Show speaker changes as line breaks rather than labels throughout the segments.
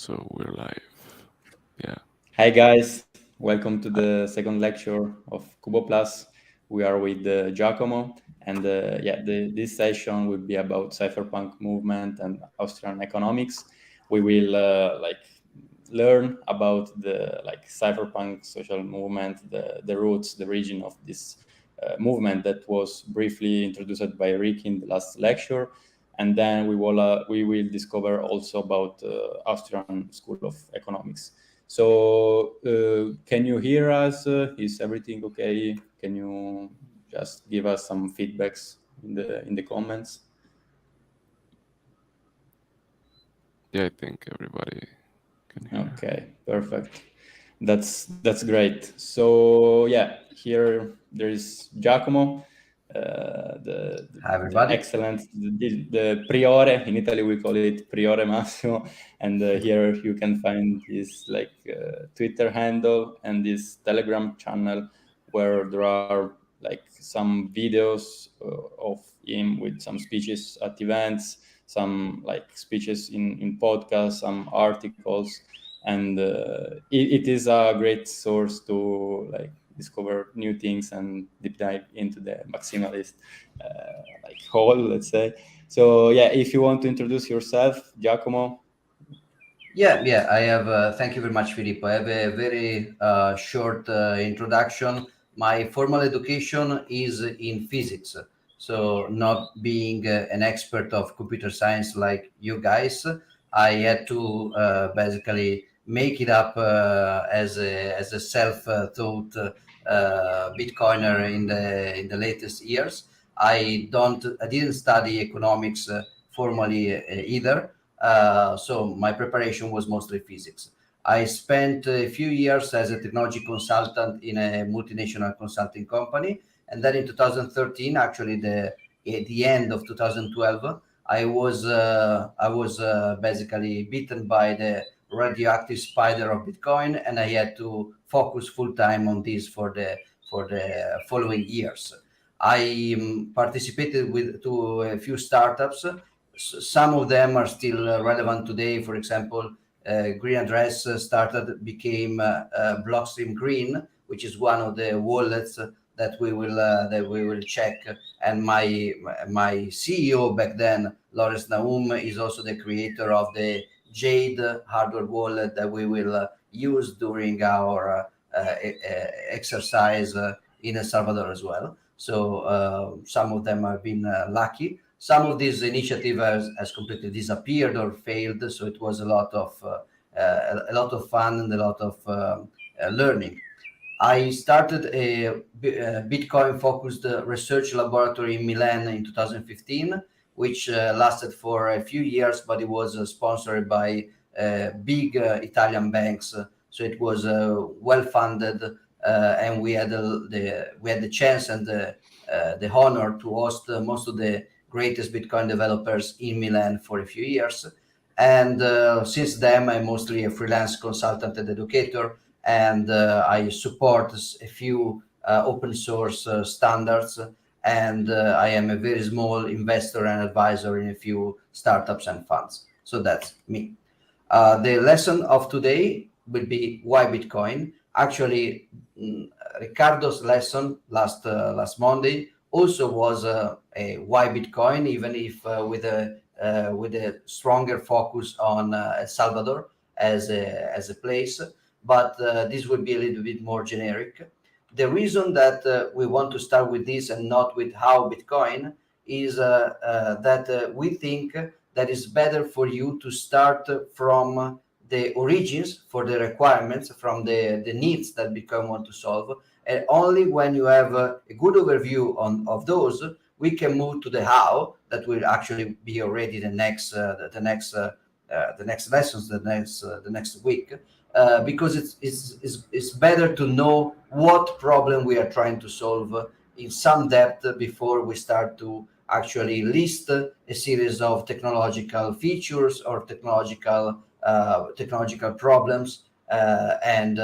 So we're live. Yeah.
Hi guys, welcome to the second lecture of Cubo Plus. We are with Giacomo, and this session will be about Cypherpunk movement and Austrian economics. We will learn about the Cypherpunk social movement, the roots, the origin of this movement that was briefly introduced by Rick in the last lecture, and then we will discover also about Austrian School of Economics. So, can you hear us? Is everything okay? Can you just give us some feedbacks in the comments?
Yeah, I think everybody can hear.
Okay, perfect. That's great. So yeah, here there is Giacomo,
Hi,
the
everybody.
excellent the priore. In Italy we call it priore Massimo, and here you can find his Twitter handle and this Telegram channel where there are some videos of him with some speeches at events, some speeches in podcasts, some articles, and it is a great source to discover new things and deep dive into the maximalist hole, let's say. So yeah, if you want to introduce yourself, Giacomo.
Yeah. I have. Thank you very much, Filippo. I have a very short introduction. My formal education is in physics, so not being an expert of computer science like you guys, I had to basically make it up as a self-taught Bitcoiner in the latest years. I didn't study economics formally either. So my preparation was mostly physics. I spent a few years as a technology consultant in a multinational consulting company, and then in 2013, actually at the end of 2012, I was basically bitten by the radioactive spider of Bitcoin, and I had to focus full time on this for the following years. I participated with to a few startups. Some of them are still relevant today. For example, Green Address became Blockstream Green, which is one of the wallets that we will check. And my CEO back then, Lawrence Naum, is also the creator of the Jade hardware wallet that we will use during our exercise in El Salvador as well. So some of them have been lucky. Some of these initiative has completely disappeared or failed. So it was a lot of fun and a lot of learning. I started a Bitcoin-focused research laboratory in Milan in 2015, which lasted for a few years, but it was sponsored by big Italian banks. So it was well funded, and we had the chance and the honor to host most of the greatest Bitcoin developers in Milan for a few years. And since then, I'm mostly a freelance consultant and educator, and I support a few open source standards, and I am a very small investor and advisor in a few startups and funds. So that's me. The lesson of today will be why Bitcoin. Actually, Ricardo's lesson last Monday also was a why Bitcoin, even if with a stronger focus on El Salvador as a place. But this will be a little bit more generic. The reason that we want to start with this and not with how Bitcoin is that we think that it's better for you to start from the origins for the requirements, from the needs that Bitcoin want to solve. And only when you have a good overview of those, we can move to the how. That will actually be already the next lessons, the next week. Because it's better to know what problem we are trying to solve in some depth before we start to actually list a series of technological features or technological problems and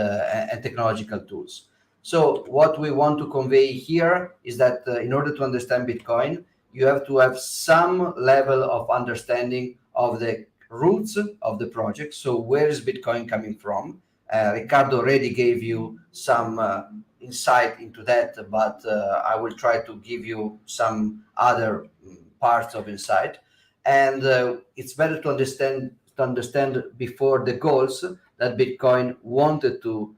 technological tools. So what we want to convey here is that in order to understand Bitcoin, you have to have some level of understanding of the roots of the project. So where is Bitcoin coming from? Riccardo already gave you some insight into that, but I will try to give you some other parts of insight. And it's better to understand before the goals that Bitcoin wanted to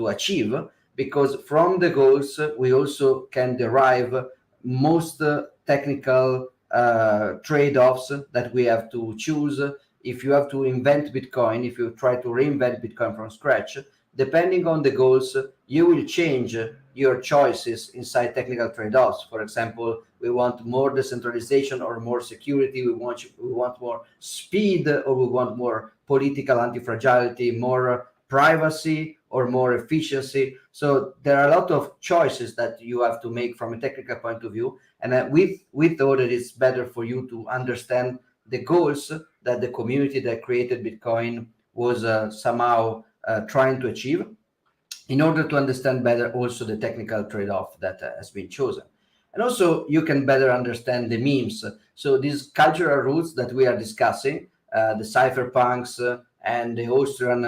achieve, because from the goals we also can derive most technical trade-offs that we have to choose. If you have to invent Bitcoin, if you try to reinvent Bitcoin from scratch, depending on the goals, you will change your choices inside technical trade-offs. For example, we want more decentralization or more security. We want more speed, or we want more political anti-fragility, more privacy, or more efficiency. So there are a lot of choices that you have to make from a technical point of view. And we thought that it's better for you to understand the goals that the community that created Bitcoin was somehow trying to achieve, in order to understand better also the technical trade-off that has been chosen. And also you can better understand the memes. So these cultural roots that we are discussing, the cypherpunks and the Austrian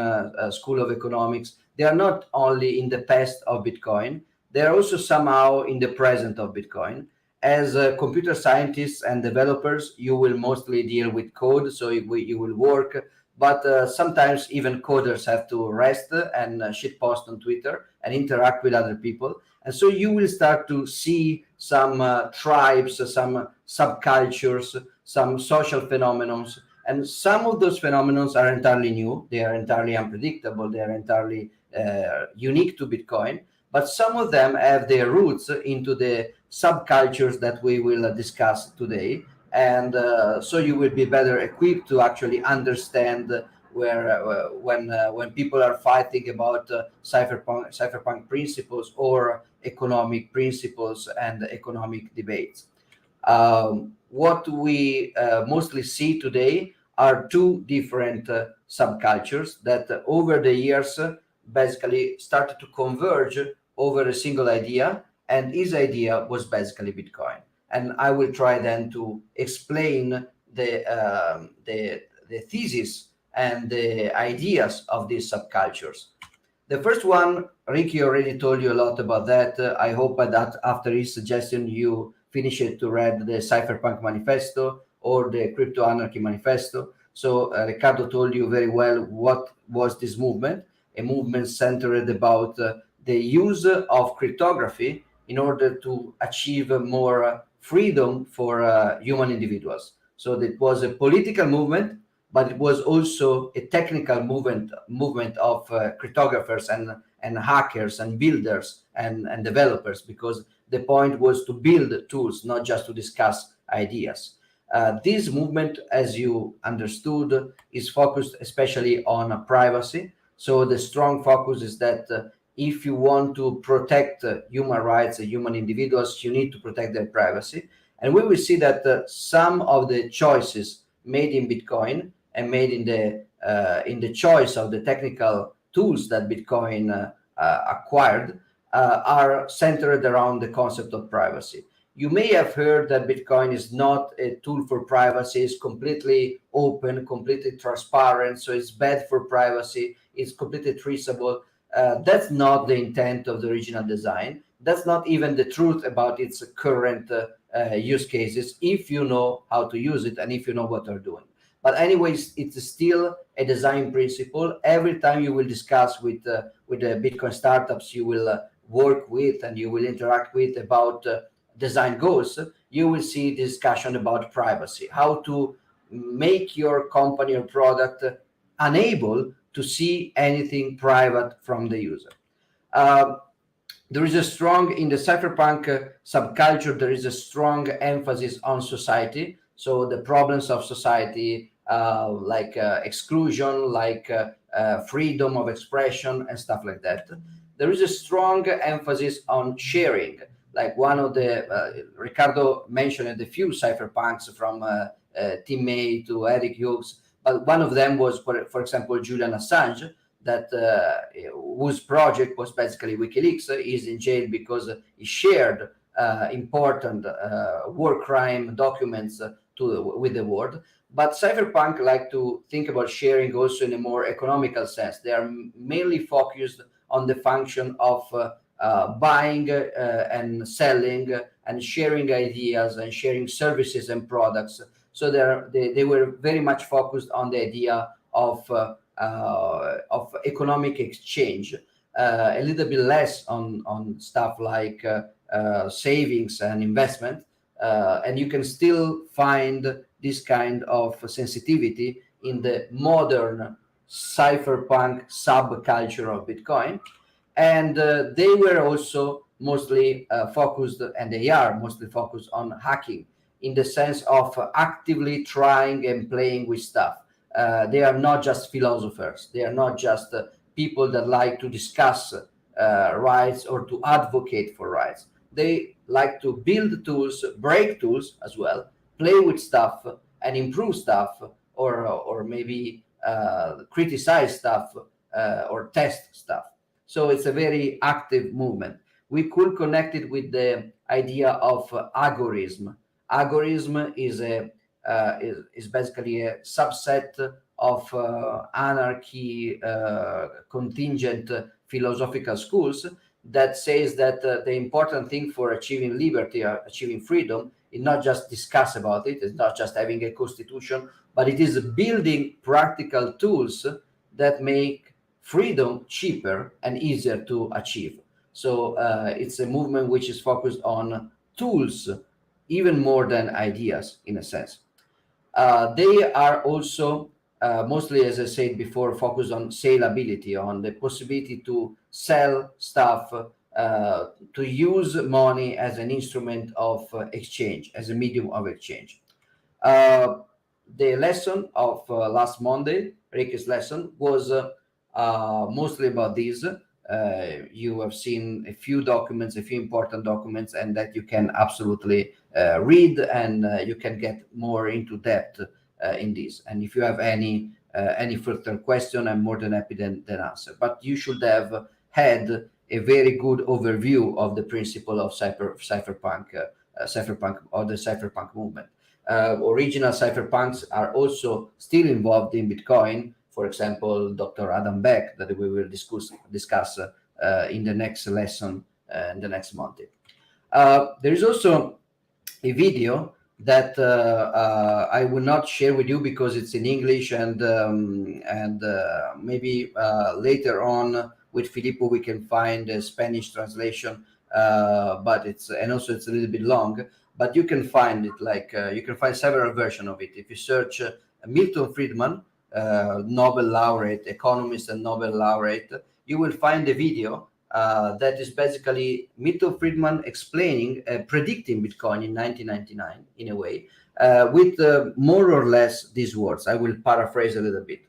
School of Economics, they are not only in the past of Bitcoin, they are also somehow in the present of Bitcoin. As computer scientists and developers, you will mostly deal with code, so you will work, but sometimes even coders have to rest and shitpost on Twitter and interact with other people. And so you will start to see some tribes, some subcultures, some social phenomena. And some of those phenomena are entirely new. They are entirely unpredictable. They are entirely unique to Bitcoin. But some of them have their roots into the subcultures that we will discuss today. And so you will be better equipped to actually understand where when people are fighting about cypherpunk principles or economic principles and economic debates. What we mostly see today are two different subcultures that over the years basically started to converge over a single idea, and his idea was basically Bitcoin. And I will try then to explain the thesis and the ideas of these subcultures. The first one, Ricky already told you a lot about that. I hope that after his suggestion, you finish it to read the Cypherpunk Manifesto or the Crypto Anarchy Manifesto. So Riccardo told you very well what was this movement, a movement centered about the use of cryptography in order to achieve more freedom for human individuals. So it was a political movement, but it was also a technical movement of cryptographers and hackers and builders and developers, because the point was to build tools, not just to discuss ideas. This movement, as you understood, is focused especially on privacy. So the strong focus is that if you want to protect human rights, human individuals, you need to protect their privacy. And we will see that some of the choices made in Bitcoin and made in the choice of the technical tools that Bitcoin acquired are centered around the concept of privacy. You may have heard that Bitcoin is not a tool for privacy, it's completely open, completely transparent, so it's bad for privacy, it's completely traceable. That's not the intent of the original design. That's not even the truth about its current use cases, if you know how to use it and if you know what they're doing. But anyways, it's still a design principle. Every time you will discuss with the Bitcoin startups you will work with and you will interact with about design goals, you will see discussion about privacy, how to make your company or product unable to see anything private from the user. There is a strong, in the cypherpunk subculture, there is a strong emphasis on society. So the problems of society, like exclusion, like freedom of expression and stuff like that. There is a strong emphasis on sharing. Like one of the, Riccardo mentioned a few cypherpunks from Tim May to Eric Hughes, but one of them was, for example, Julian Assange, that whose project was basically WikiLeaks. Is in jail because he shared important war crime documents with the world. But Cypherpunk like to think about sharing also in a more economical sense. They are mainly focused on the function of buying and selling and sharing ideas and sharing services and products. So they were very much focused on the idea of economic exchange, a little bit less on stuff like savings and investment. And you can still find this kind of sensitivity in the modern cypherpunk subculture of Bitcoin. And they were also mostly focused, and they are mostly focused on hacking in the sense of actively trying and playing with stuff. They are not just philosophers. They are not just people that like to discuss rights or to advocate for rights. They like to build tools, break tools as well, play with stuff and improve stuff, or maybe criticize stuff or test stuff. So it's a very active movement. We could connect it with the idea of agorism. Agorism is basically a subset of anarchy contingent philosophical schools that says that the important thing for achieving liberty or achieving freedom is not just discuss about it, it's not just having a constitution, but it is building practical tools that make freedom cheaper and easier to achieve. So it's a movement which is focused on tools even more than ideas in a sense. They are also mostly, as I said before, focused on saleability, on the possibility to sell stuff, to use money as an instrument of exchange, as a medium of exchange. The lesson of last Monday, Ricky's lesson, was mostly about this. You have seen a few documents, a few important documents, and that you can absolutely read, and you can get more into depth in this. And if you have any further question, I'm more than happy than answer. But you should have had a very good overview of the principle of cypherpunk or the cypherpunk movement. Original cypherpunks are also still involved in Bitcoin. For example, Dr. Adam Beck, that we will discuss in the next lesson in the next month. There is also a video that I will not share with you because it's in English, and maybe later on with Filippo we can find a Spanish translation, but it's a little bit long. But you can find it you can find several versions of it if you search Milton Friedman, Nobel laureate, economist and Nobel laureate. You will find a video that is basically Milton Friedman explaining, predicting Bitcoin in 1999 in a way, with more or less these words. I will paraphrase a little bit.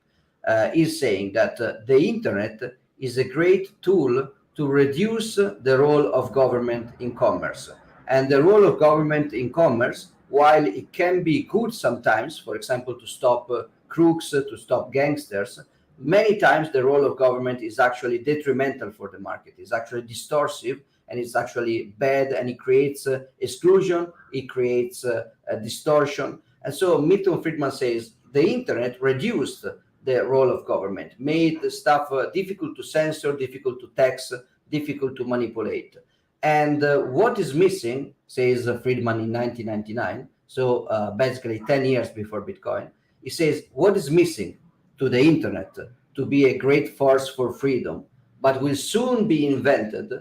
He's saying that the internet is a great tool to reduce the role of government in commerce. And the role of government in commerce, while it can be good sometimes, for example, to stop crooks, to stop gangsters, many times the role of government is actually detrimental for the market. It's actually distortive, and it's actually bad, and it creates exclusion, it creates distortion. And so Milton Friedman says the internet reduced the role of government, made the stuff difficult to censor, difficult to tax, difficult to manipulate. And what is missing, says Friedman in 1999, so basically 10 years before Bitcoin, he says, what is missing to the internet to be a great force for freedom, but will soon be invented,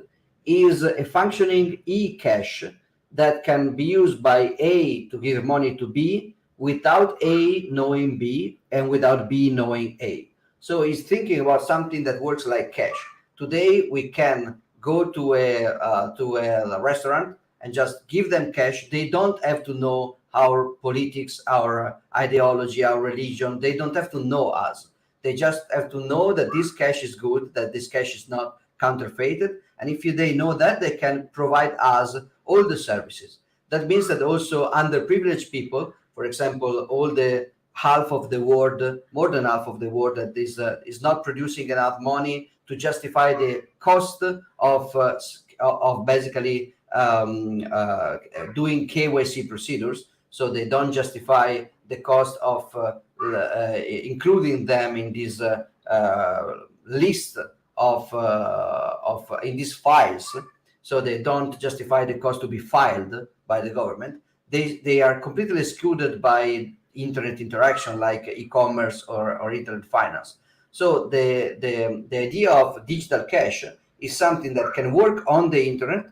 is a functioning e-cash that can be used by A to give money to B without A knowing B and without B knowing A. So he's thinking about something that works like cash. Today we can go to a restaurant and just give them cash. They don't have to know our politics, our ideology, our religion. They don't have to know us. They just have to know that this cash is good, that this cash is not counterfeited. And if they know that, they can provide us all the services. That means that also underprivileged people, for example, all the half of the world, more than half of the world that is not producing enough money to justify the cost of basically doing KYC procedures. So they don't justify the cost of including them in this list of in these files, so they don't justify the cost to be filed by the government. They are completely excluded by internet interaction like e-commerce or internet finance. So the idea of digital cash is something that can work on the internet,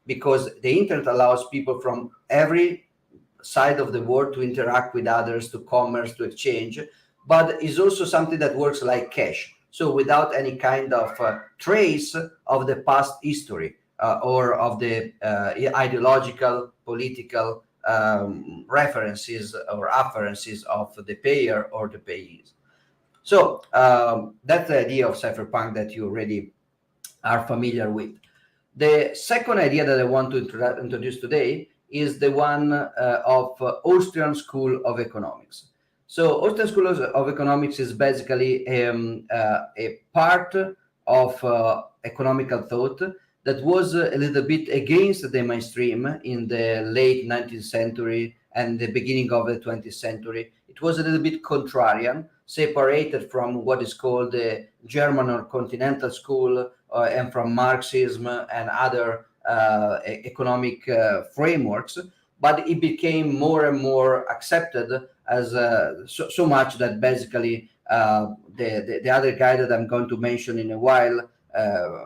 because the internet allows people from every side of the world to interact with others, to commerce, to exchange, but is also something that works like cash. So without any kind of trace of the past history or of the ideological, political references or afferences of the payer or the payees. So that's the idea of cypherpunk that you already are familiar with. The second idea that I want to introduce today is the one of Austrian School of Economics. So Austrian School of Economics is basically a part of economical thought that was a little bit against the mainstream in the late 19th century and the beginning of the 20th century. It was a little bit contrarian, separated from what is called the German or continental school and from Marxism and other economic frameworks, but it became more and more accepted as so much that basically the other guy that I'm going to mention in a while,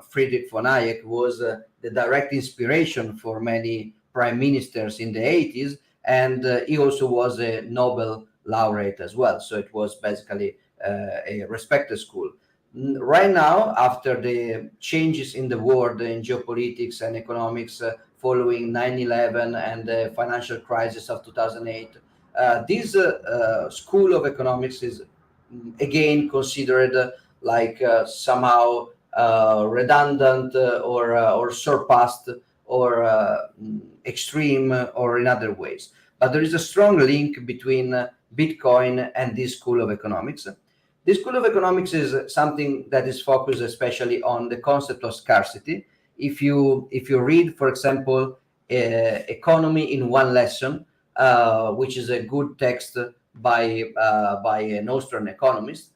Friedrich von Hayek, was the direct inspiration for many prime ministers in the 80s, and he also was a Nobel laureate as well. So it was basically a respected school. Right now, after the changes in the world in geopolitics and economics following 9/11 and the financial crisis of 2008, this school of economics is again considered like somehow redundant or surpassed or extreme or in other ways. But there is a strong link between Bitcoin and this school of economics. This school of economics is something that is focused especially on the concept of scarcity. If you read, for example, Economy in One Lesson, which is a good text by an Austrian economist,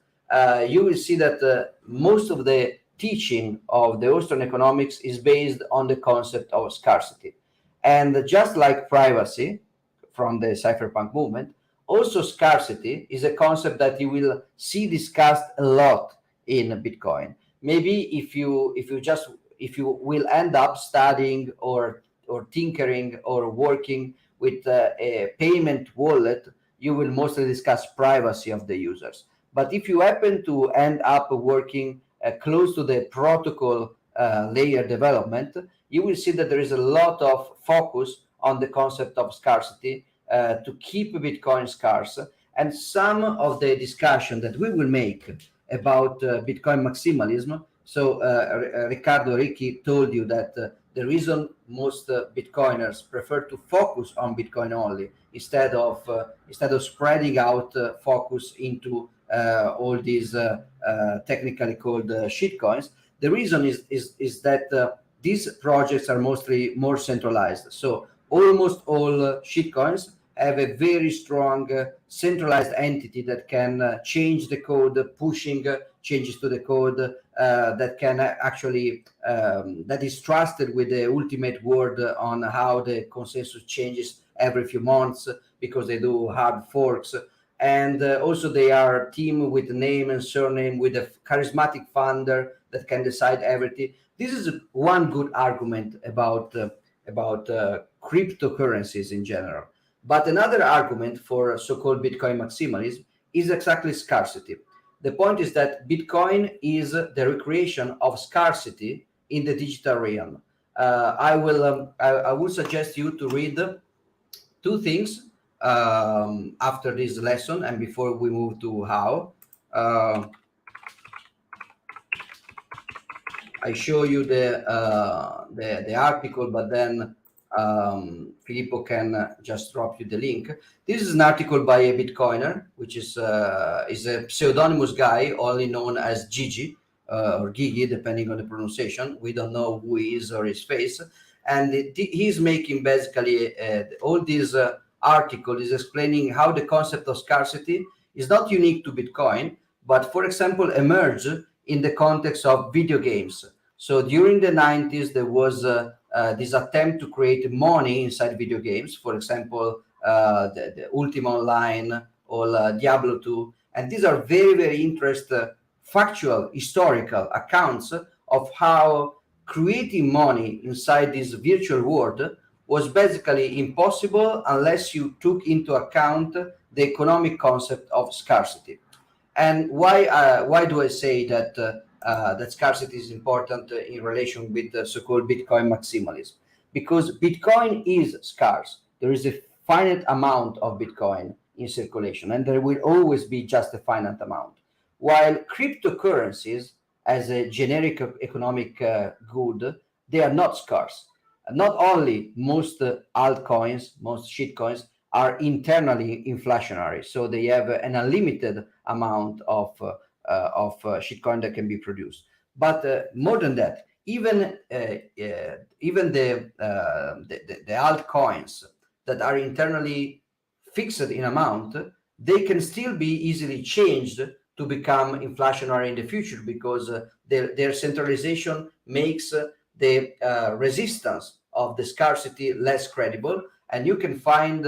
you will see that most of the teaching of the Austrian economics is based on the concept of scarcity. And just like privacy from the cypherpunk movement, also scarcity is a concept that you will see discussed a lot in Bitcoin. Maybe if you will end up studying or tinkering or working with a payment wallet, you will mostly discuss privacy of the users. But if you happen to end up working close to the protocol layer development, you will see that there is a lot of focus on the concept of scarcity to keep Bitcoin scarce. And some of the discussion that we will make about Bitcoin maximalism. So Riccardo Ricci told you that the reason most Bitcoiners prefer to focus on Bitcoin only instead of spreading out focus into all these technically called shitcoins. The reason is that these projects are mostly more centralized. So almost all shitcoins have a very strong centralized entity that can change the code, pushing changes to the code, that can actually that is trusted with the ultimate word on how the consensus changes every few months, because they do hard forks. And also they are a team with name and surname, with a charismatic founder that can decide everything. This is one good argument about cryptocurrencies in general. But another argument for so-called Bitcoin maximalism is exactly scarcity. The point is that Bitcoin is the recreation of scarcity in the digital realm. I will suggest you to read two things after this lesson and before we move to how. I show you the article, but then Filippo can just drop you the link. This is an article by a Bitcoiner, which is a pseudonymous guy, only known as Gigi or Gigi, depending on the pronunciation. We don't know who he is or his face. And he's making basically all these article is explaining how the concept of scarcity is not unique to Bitcoin, but for example, emerged in the context of video games. So during the 90s, there was this attempt to create money inside video games. For example, the Ultima Online or Diablo 2. And these are very, very interesting factual, historical accounts of how creating money inside this virtual world was basically impossible unless you took into account the economic concept of scarcity. And why do I say that that scarcity is important in relation with the so-called Bitcoin maximalism? Because Bitcoin is scarce. There is a finite amount of Bitcoin in circulation, and there will always be just a finite amount. While cryptocurrencies, as a generic economic good, they are not scarce. Not only most altcoins, most shitcoins are internally inflationary, so they have an unlimited amount of shitcoin that can be produced. But more than that, even the altcoins that are internally fixed in amount, they can still be easily changed to become inflationary in the future, because their centralization makes the resistance of the scarcity less credible. And you can find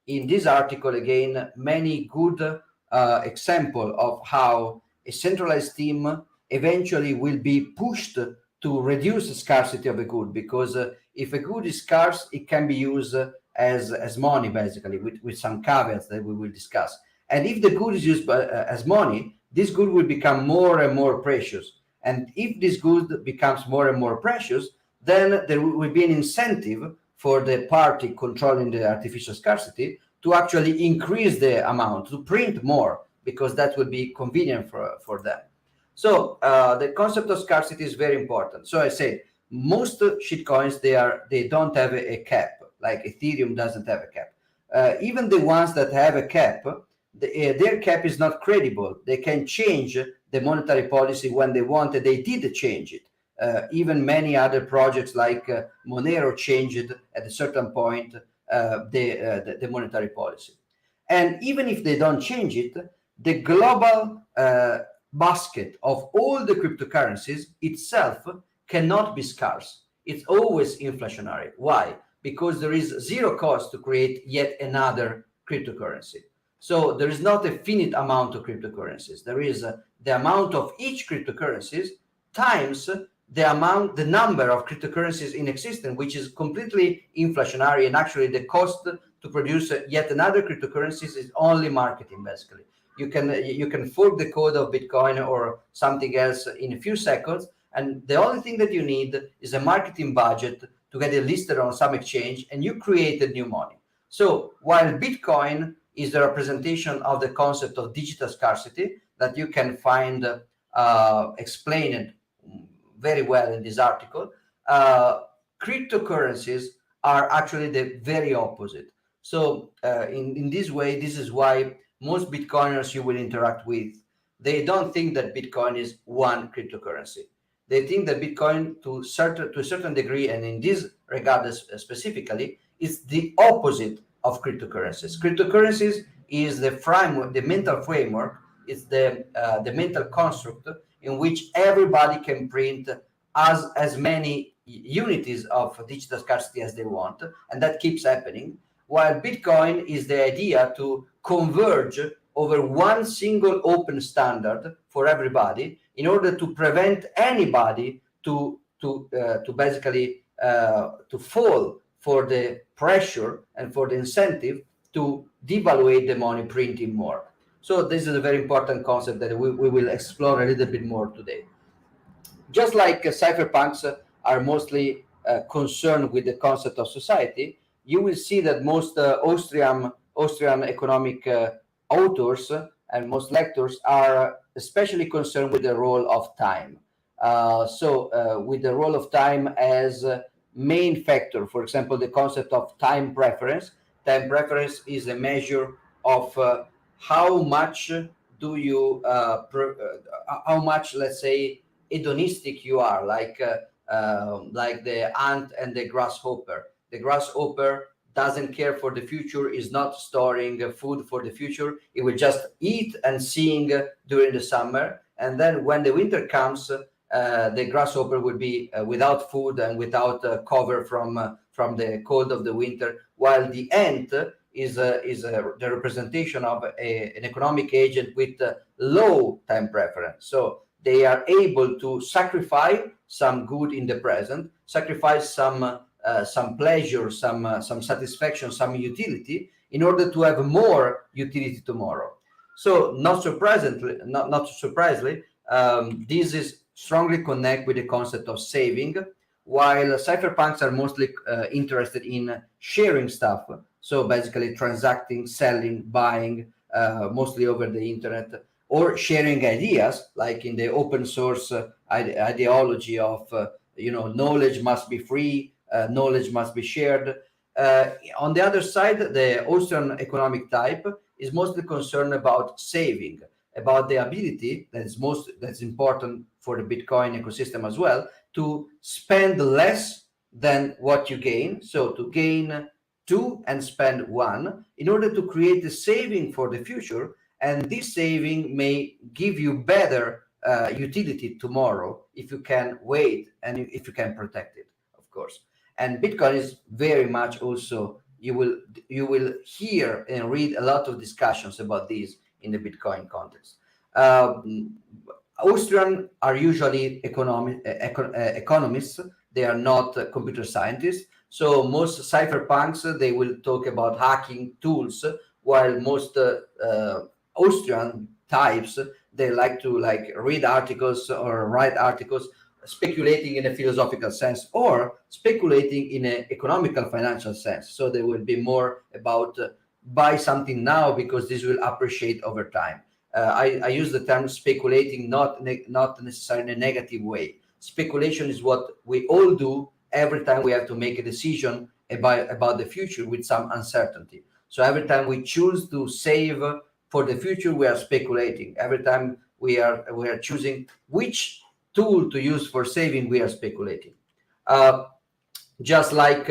in this article again many good example of how a centralized team eventually will be pushed to reduce the scarcity of a good, because if a good is scarce, it can be used as money, basically, with some caveats that we will discuss. And if the good is used as money, this good will become more and more precious. And if this good becomes more and more precious, then there will be an incentive for the party controlling the artificial scarcity to actually increase the amount, to print more, because that will be convenient for them. So the concept of scarcity is very important. So I say most shitcoins, they don't have a cap, like Ethereum doesn't have a cap. Even the ones that have a cap, their cap is not credible. They can change the monetary policy when they want, and they did change it. Even many other projects like Monero changed at a certain point the monetary policy. And even if they don't change it, the global basket of all the cryptocurrencies itself cannot be scarce. It's always inflationary. Why? Because there is zero cost to create yet another cryptocurrency. So there is not a finite amount of cryptocurrencies. There is the amount of each cryptocurrencies times the number of cryptocurrencies in existence, which is completely inflationary. And actually the cost to produce yet another cryptocurrencies is only marketing, basically. You can fork the code of Bitcoin or something else in a few seconds, and the only thing that you need is a marketing budget to get it listed on some exchange, and you created new money. So while Bitcoin is the representation of the concept of digital scarcity that you can find explained very well in this article, cryptocurrencies are actually the very opposite. So in this way, this is why most Bitcoiners you will interact with, they don't think that Bitcoin is one cryptocurrency. They think that Bitcoin to a certain degree, and in this regard specifically, is the opposite of cryptocurrencies. Cryptocurrencies is the framework, the mental framework, it's the mental construct in which everybody can print as many unities of digital scarcity as they want, and that keeps happening. While Bitcoin is the idea to converge over one single open standard for everybody in order to prevent anybody to basically to fall for the pressure and for the incentive to devaluate the money printing more. So this is a very important concept that we will explore a little bit more today. Just like cypherpunks are mostly concerned with the concept of society, you will see that most Austrian economic authors and most lectors are especially concerned with the role of time. With the role of time as main factor, for example, the concept of time preference. Time preference is a measure of how much do you, how much, let's say, hedonistic you are, like the ant and the grasshopper. The grasshopper doesn't care for the future, is not storing food for the future. It will just eat and sing during the summer. And then when the winter comes, the grasshopper will be without food and without cover from the cold of the winter, while the ant is the representation of an economic agent with low time preference. So they are able to sacrifice some good in the present, sacrifice some pleasure, some satisfaction, some utility, in order to have more utility tomorrow. So not surprisingly, this is strongly connect with the concept of saving, while cypherpunks are mostly interested in sharing stuff. So basically transacting, selling, buying, mostly over the internet, or sharing ideas, like in the open source ideology of, knowledge must be free, knowledge must be shared. On the other side, the Austrian economic type is mostly concerned about saving, about the ability that's important for the Bitcoin ecosystem as well, to spend less than what you gain. So to gain 2 and spend 1 in order to create a saving for the future. And this saving may give you better utility tomorrow if you can wait and if you can protect it, of course. And Bitcoin is very much also, you will hear and read a lot of discussions about this in the Bitcoin context. Austrian are usually economists. They are not computer scientists. So most cypherpunks, they will talk about hacking tools, while most Austrian types, they like to read articles or write articles speculating in a philosophical sense or speculating in an economical financial sense. So they will be more about buy something now because this will appreciate over time. I use the term speculating not necessarily in a negative way. Speculation is what we all do every time we have to make a decision about the future with some uncertainty. So every time we choose to save for the future, we are speculating. Every time we are choosing which tool to use for saving, we are speculating. Just like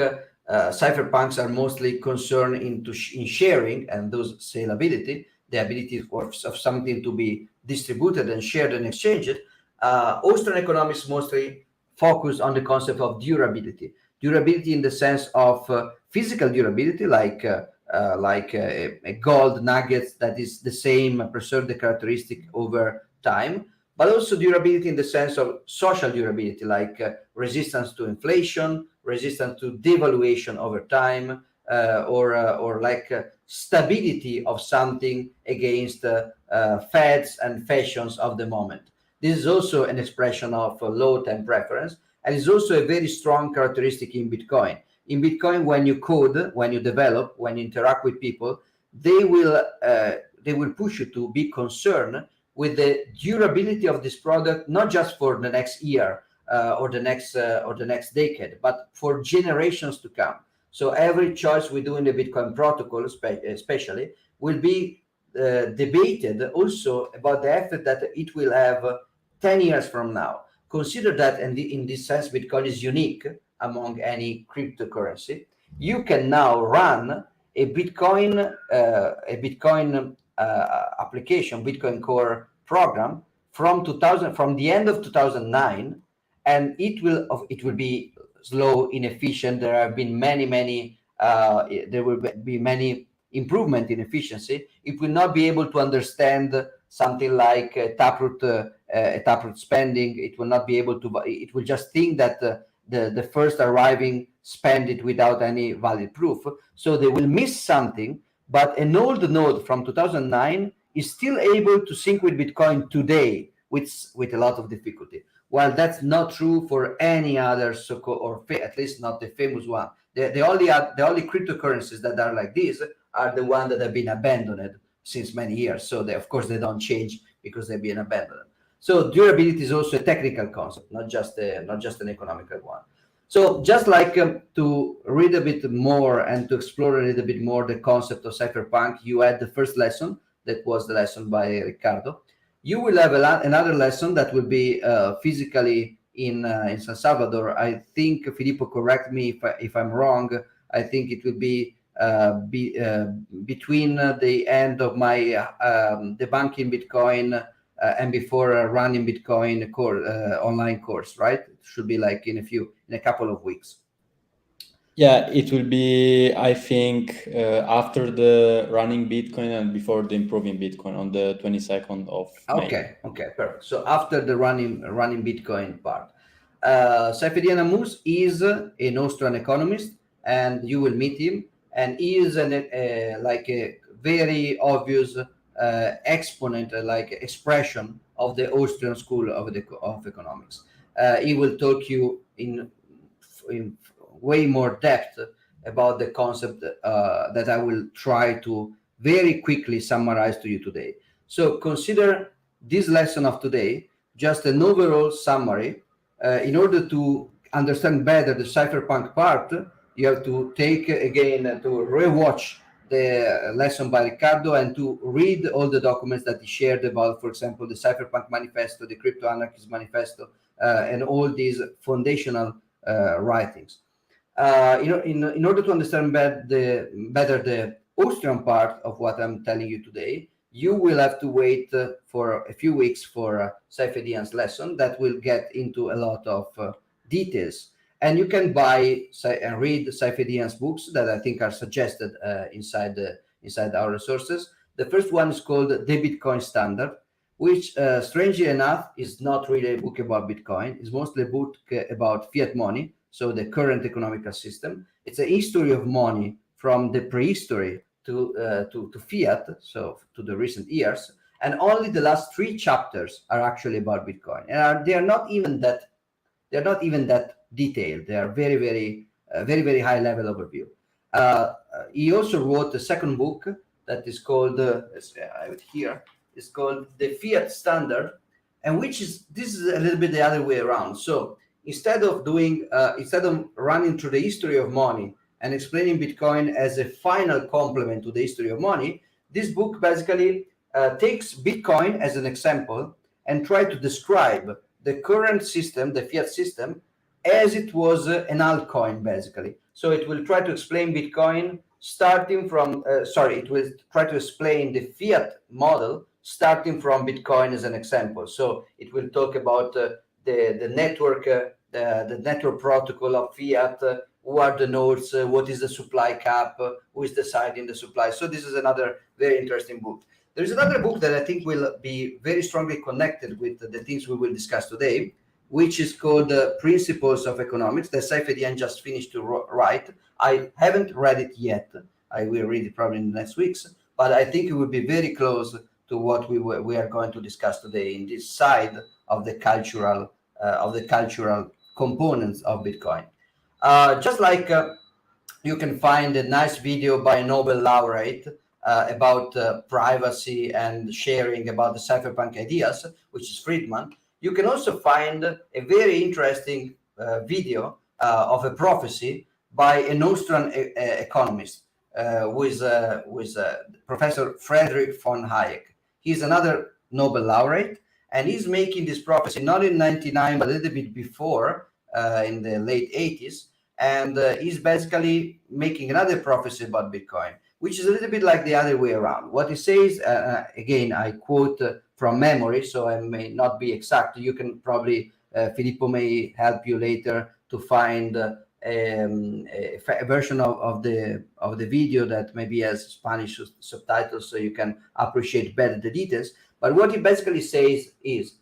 cypherpunks are mostly concerned in sharing and those salability, the ability of something to be distributed and shared and exchanged. Austrian economists mostly focus on the concept of durability. Durability in the sense of physical durability, like a gold nugget that is the same, preserve the characteristic over time, but also durability in the sense of social durability, like resistance to inflation, resistance to devaluation over time, or like stability of something against fads and fashions of the moment. This is also an expression of low time preference, and is also a very strong characteristic in Bitcoin. In Bitcoin, when you code, when you develop, when you interact with people, they will push you to be concerned with the durability of this product, not just for the next year or the next decade, but for generations to come. So every choice we do in the Bitcoin protocol, especially, will be debated also about the effect that it will have 10 years from now. Consider that, and in this sense, Bitcoin is unique among any cryptocurrency. You can now run a Bitcoin application, Bitcoin Core program from the end of 2009, and it will be slow, inefficient. There have been many there will be many improvement in efficiency. It will not be able to understand something like taproot spending. It will not be able to. It will just think that the first arriving spend it without any valid proof. So they will miss something. But an old node from 2009 is still able to sync with Bitcoin today with a lot of difficulty. While that's not true for any other at least not the famous one. The only cryptocurrencies that are like this are the ones that have been abandoned since many years. So of course they don't change because they've been abandoned. So durability is also a technical concept, not just an economical one. So just like to read a bit more and to explore a little bit more the concept of cypherpunk, you had the first lesson, that was the lesson by Riccardo. You will have another lesson that will be physically in San Salvador. I think Filippo, correct me if I'm wrong. I think it will be between the end of my debunking Bitcoin and before running Bitcoin online course, right? It should be like in a couple of weeks.
Yeah, it will be, I think, after the running Bitcoin and before the improving Bitcoin on the 22nd of May.
Okay, perfect. So after the running Bitcoin part, Saifedean Ammous is an Austrian economist, and you will meet him. And he is like a very obvious exponent, like expression of the Austrian school of economics. He will talk you in way more depth about the concept that I will try to very quickly summarize to you today. So consider this lesson of today just an overall summary. In order to understand better the cypherpunk part, you have to take again to rewatch the lesson by Riccardo and to read all the documents that he shared about, for example, the Cypherpunk Manifesto, the Crypto Anarchist Manifesto, and all these foundational writings. In order to understand better the Austrian part of what I'm telling you today, you will have to wait for a few weeks for Saifedean's lesson that will get into a lot of details. And you can buy and read Saifedean's books that I think are suggested inside our resources. The first one is called The Bitcoin Standard, which strangely enough is not really a book about Bitcoin. It's mostly a book about fiat money, so the current economical system. It's a history of money from the prehistory to fiat, so to the recent years, and only the last 3 chapters are actually about Bitcoin, and they are not even that detailed. They are very very high level overview. He also wrote a second book that is called I have it here. It's called The Fiat Standard, and this is a little bit the other way around. So instead of running through the history of money and explaining Bitcoin as a final complement to the history of money, this book basically takes Bitcoin as an example and try to describe the current system, the fiat system, as it was an altcoin, basically. So it will try to explain Bitcoin starting from, it will try to explain the fiat model starting from Bitcoin as an example. So it will talk about the network, the network protocol of fiat, who are the nodes, what is the supply cap, who is deciding the supply. So this is another very interesting book. There's another book that I think will be very strongly connected with the things we will discuss today, which is called Principles of Economics, that Saifedean just finished to write. I haven't read it yet. I will read it probably in the next weeks, but I think it will be very close to what we are going to discuss today in this side of the cultural components of Bitcoin. Just like you can find a nice video by a Nobel laureate about privacy and sharing about the cypherpunk ideas, which is Friedman, you can also find a very interesting video of a prophecy by an Austrian economist, who is Professor Friedrich von Hayek. He's another Nobel laureate, and he's making this prophecy not in 99, but a little bit before, in the late 80s. And he's basically making another prophecy about Bitcoin, which is a little bit like the other way around. What he says, again, I quote from memory, so I may not be exact. You can probably, Filippo may help you later to find a version of the video that maybe has Spanish subtitles, so you can appreciate better the details. But what he basically says is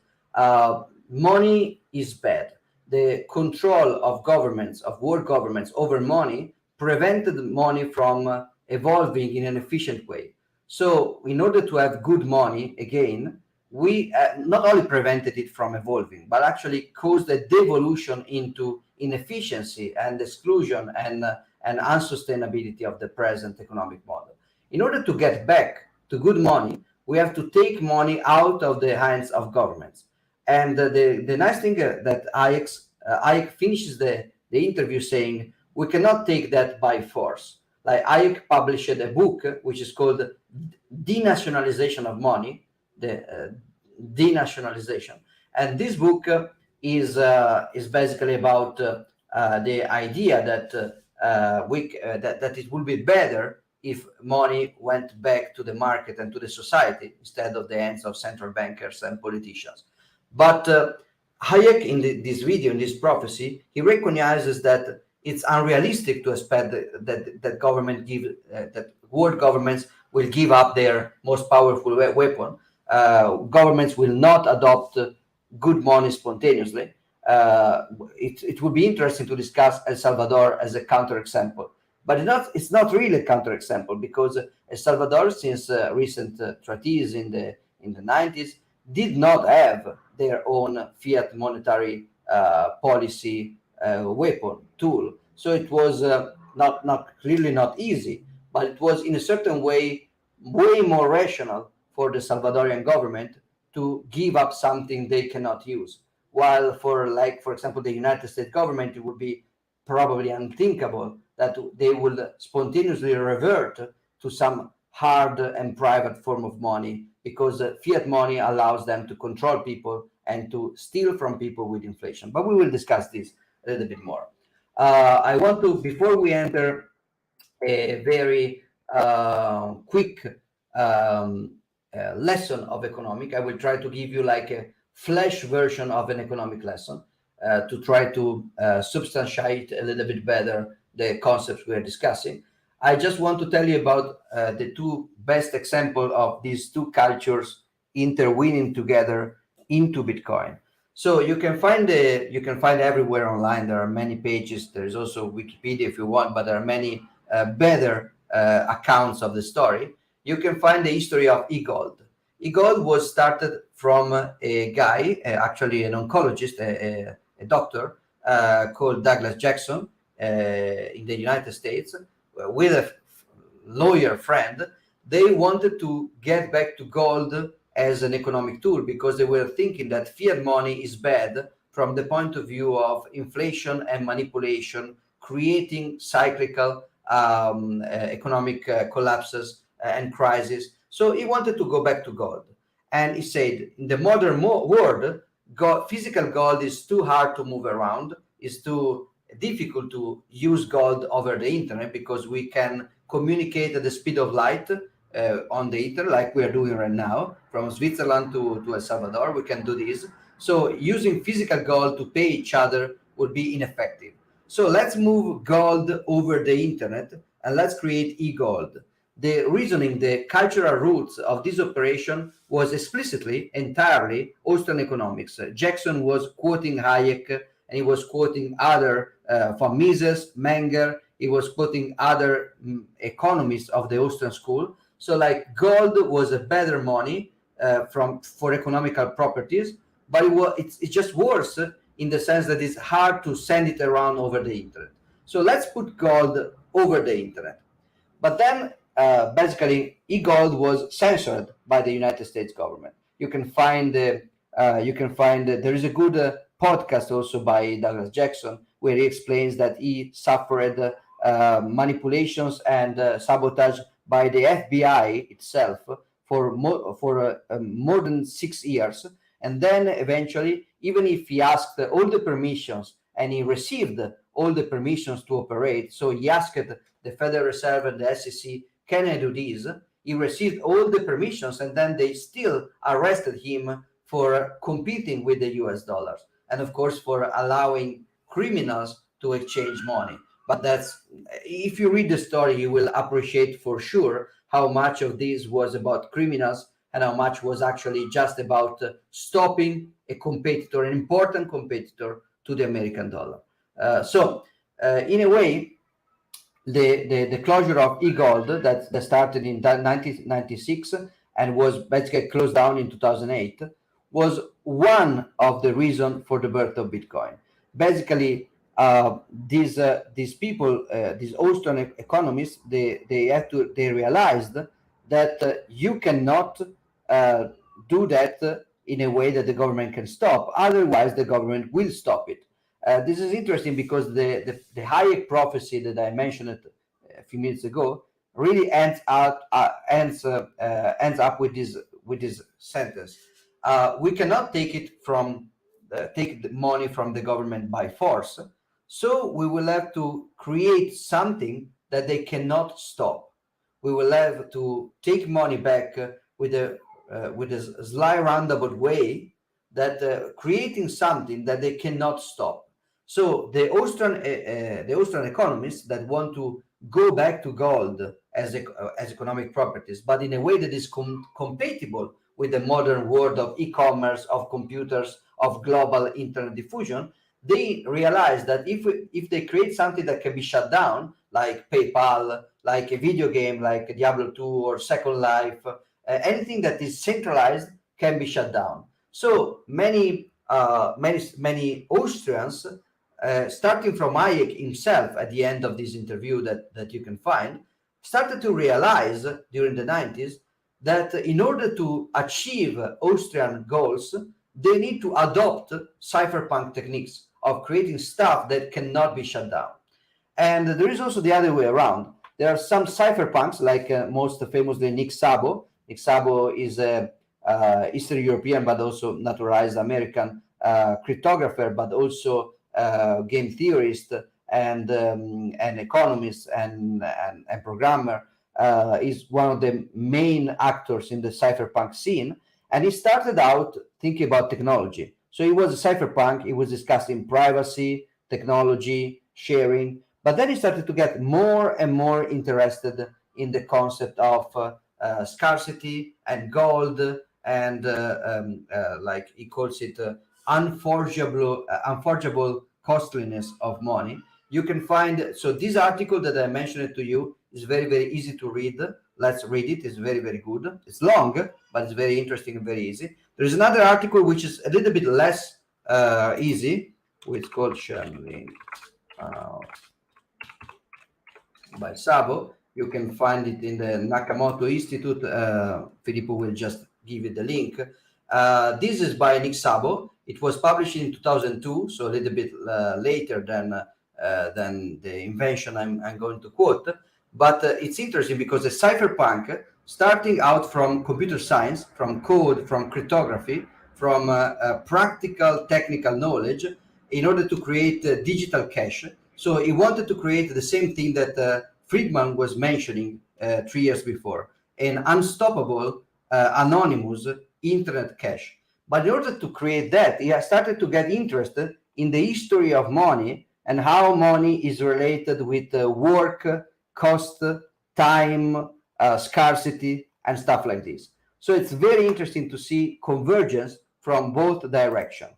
money is bad. The control of governments, of world governments over money, prevented money from evolving in an efficient way. So in order to have good money, again, we not only prevented it from evolving, but actually caused a devolution into inefficiency and exclusion and unsustainability of the present economic model. In order to get back to good money, we have to take money out of the hands of governments. And the nice thing that Hayek finishes the interview saying, we cannot take that by force. Like Hayek published a book which is called Denationalization of Money, the denationalization. And this book is basically about the idea that that it would be better if money went back to the market and to the society instead of the hands of central bankers and politicians. But Hayek, in this video, in this prophecy, he recognizes that it's unrealistic to expect that world governments will give up their most powerful weapon. Governments will not adopt good money spontaneously. It would be interesting to discuss El Salvador as a counterexample, but it's not really a counterexample, because El Salvador, since recent treaties in the 90s, did not have their own fiat monetary policy weapon tool. So it was not easy, but it was in a certain way more rational for the Salvadorian government to give up something they cannot use. While for example, the United States government, it would be probably unthinkable that they will spontaneously revert to some hard and private form of money, because fiat money allows them to control people and to steal from people with inflation. But we will discuss this a little bit more. I want to, before we enter a very quick lesson of economic, I will try to give you like a flash version of an economic lesson to try to substantiate a little bit better the concepts we are discussing. I just want to tell you about the two best examples of these two cultures interweaving together into Bitcoin. So you can find everywhere online. There are many pages. There is also Wikipedia if you want, but there are many better accounts of the story. You can find the history of e-gold. E-gold was started from a guy, actually an oncologist, a doctor called Douglas Jackson in the United States, with a lawyer friend. They wanted to get back to gold as an economic tool, because they were thinking that fiat money is bad from the point of view of inflation and manipulation, creating cyclical economic collapses and crises. So he wanted to go back to gold. And he said, in the modern world, physical gold is too hard to move around, it's too difficult to use gold over the internet, because we can communicate at the speed of light on the internet, like we are doing right now, from Switzerland to El Salvador. We can do this. So using physical gold to pay each other would be ineffective. So let's move gold over the internet and let's create e-gold. The reasoning, the cultural roots of this operation was explicitly, entirely Austrian economics. Jackson was quoting Hayek, and he was quoting other from Mises, Menger. He was quoting other economists of the Austrian school. So like gold was a better money for economical properties, but it's just worse in the sense that it's hard to send it around over the internet. So let's put gold over the internet. But then basically e-gold was censored by the United States government. You can find there is a good podcast also by Douglas Jackson, where he explains that he suffered manipulations and sabotage by the FBI itself for more than 6 years. And then eventually, even if he asked all the permissions and he received all the permissions to operate, so he asked the Federal Reserve and the SEC, can I do this? He received all the permissions, and then they still arrested him for competing with the US dollars, and of course for allowing criminals to exchange money. But that's, if you read the story, you will appreciate for sure how much of this was about criminals and how much was actually just about stopping a competitor, an important competitor to the American dollar. So in a way, the closure of e-gold that started in 1996 and was basically closed down in 2008 was one of the reasons for the birth of Bitcoin. Basically, these people, these Austrian economists, they realized that you cannot do that in a way that the government can stop. Otherwise, the government will stop it. This is interesting because the Hayek prophecy that I mentioned a few minutes ago really ends up with this sentence. We cannot take the money from the government by force. So we will have to create something that they cannot stop. We will have to take money back with a sly roundabout way, that creating something that they cannot stop. So the Austrian economists that want to go back to gold as economic properties, but in a way that is compatible with the modern world of e-commerce, of computers, of global internet diffusion, they realize that if they create something that can be shut down, like PayPal, like a video game like Diablo 2 or Second Life, anything that is centralized can be shut down. So many Austrians, starting from Hayek himself at the end of this interview that you can find, started to realize during the 90s that in order to achieve Austrian goals, they need to adopt cypherpunk techniques of creating stuff that cannot be shut down. And there is also the other way around. There are some cypherpunks, like most famously Nick Szabo. Nick Szabo is a Eastern European, but also naturalized American cryptographer, but also game theorist and economist and programmer. Is one of the main actors in the cypherpunk scene. And he started out thinking about technology. So he was a cypherpunk. He was discussing privacy, technology, sharing. But then he started to get more and more interested in the concept of scarcity and gold, and like he calls it unforgeable costliness of money. You can find, so this article that I mentioned to you is very, very easy to read. Let's read it. It's very, very good. It's long, but it's very interesting and very easy. There's another article which is a little bit less easy, which is called Sharing Link by Szabo. You can find it in the Nakamoto Institute. Filippo will just give you the link. This is by Nick Szabo. It was published in 2002, so a little bit later than the invention I'm going to quote. But it's interesting because the cypherpunk, starting out from computer science, from code, from cryptography, from practical technical knowledge, in order to create digital cash. So he wanted to create the same thing that Friedman was mentioning 3 years before, an unstoppable, anonymous internet cash. But in order to create that, he started to get interested in the history of money and how money is related with work, cost, time, scarcity, and stuff like this. So it's very interesting to see convergence from both directions.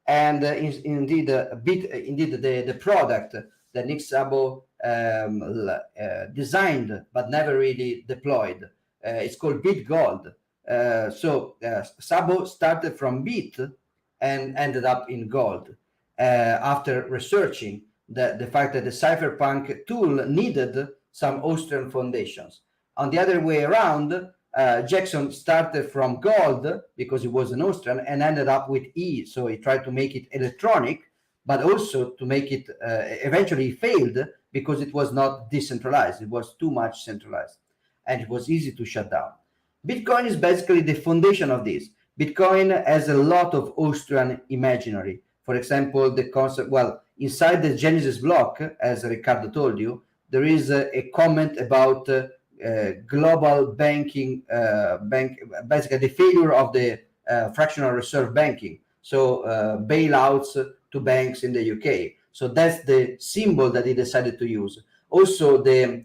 And indeed, the product that Nick Szabo designed but never really deployed, it's called Bit Gold. So Szabo started from bit and ended up in gold after researching the fact that the cypherpunk tool needed some Austrian foundations. On the other way around, Jackson started from gold because he was an Austrian and ended up with E. So he tried to make it electronic, but also to make it eventually failed because it was not decentralized. It was too much centralized and it was easy to shut down. Bitcoin is basically the foundation of this. Bitcoin has a lot of Austrian imaginary. For example, the concept, well, inside the Genesis block, as Riccardo told you, there is a comment about global banking, basically the failure of the fractional reserve banking. So bailouts to banks in the UK. So that's the symbol that he decided to use. Also, the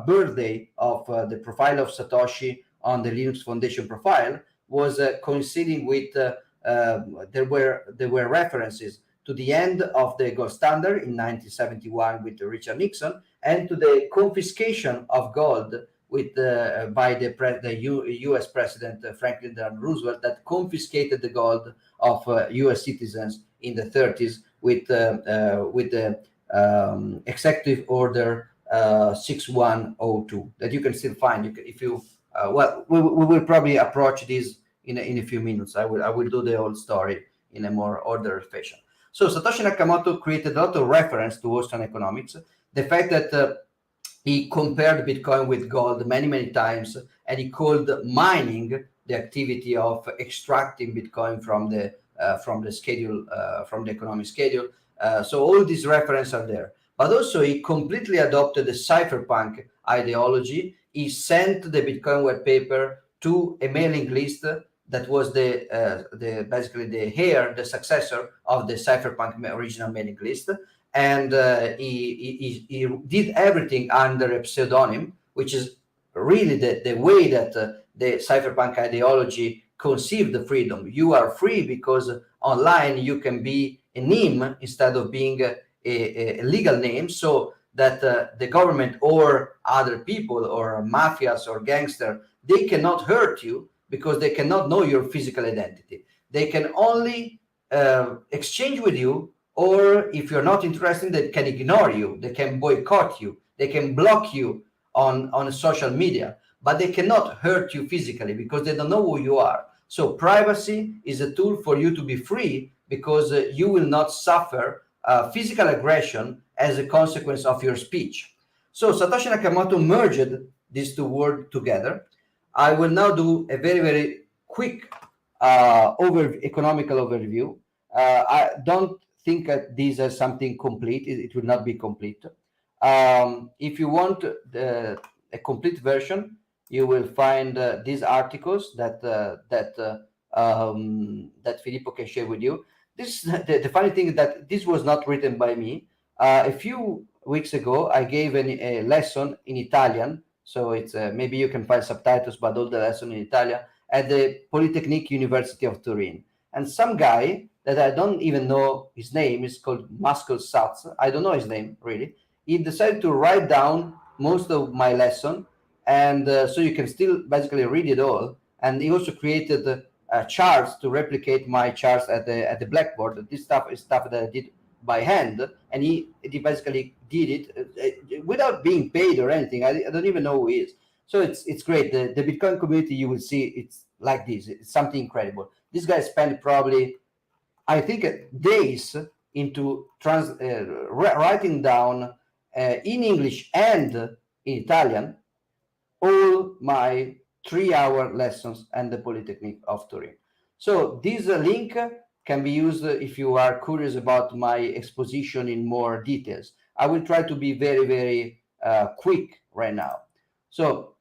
birthday of the profile of Satoshi on the Linux Foundation profile was coinciding with there were references to the end of the gold standard in 1971 with Richard Nixon, and to the confiscation of gold with by the U.S. President Franklin Delano Roosevelt, that confiscated the gold of U.S. citizens in the 30s with the Executive Order 6102 that you can still find. If you well, we will probably approach this in a few minutes. I will do the whole story in a more ordered fashion. So Satoshi Nakamoto created a lot of reference to Austrian economics. The fact that he compared Bitcoin with gold many times, and he called mining the activity of extracting Bitcoin from the schedule, from the economic schedule. So all these references are there. But also he completely adopted the cypherpunk ideology. He sent the Bitcoin white paper to a mailing list that was the basically the successor of the cypherpunk original mailing list. And he did everything under a pseudonym, which is really the way that the cypherpunk ideology conceived the freedom. You are free because online you can be a name instead of being a legal name, so that the government or other people or mafias or gangster, they cannot hurt you because they cannot know your physical identity. They can only exchange with you, or if you're not interested, they can ignore you, they can boycott you, they can block you on social media, but they cannot hurt you physically because they don't know who you are. So privacy is a tool for you to be free, because you will not suffer physical aggression as a consequence of your speech. So Satoshi Nakamoto merged these two words together. I will now do a very, very quick economical overview. I don't think that this is something complete. It will not be complete. If you want a complete version, you will find these articles that Filippo can share with you. This the funny thing is that this was not written by me. A few weeks ago, I gave a lesson in Italian. So it's maybe you can find subtitles, but all the lesson in Italian at the Polytechnic University of Turin. And some guy that I don't even know his name is called Muscle Satz. I don't know his name really. He decided to write down most of my lesson, and so you can still basically read it all. And he also created charts to replicate my charts at the blackboard. This stuff is stuff that I did by hand, and he basically did it without being paid or anything. I don't even know who he is. So it's great. The Bitcoin community, you will see, it's like this. It's something incredible. This guy spent probably, I think, days into writing down in English and in Italian all my 3-hour lessons and the Polytechnic of Turin. So this link can be used if you are curious about my exposition in more details. I will try to be very, very quick right now. So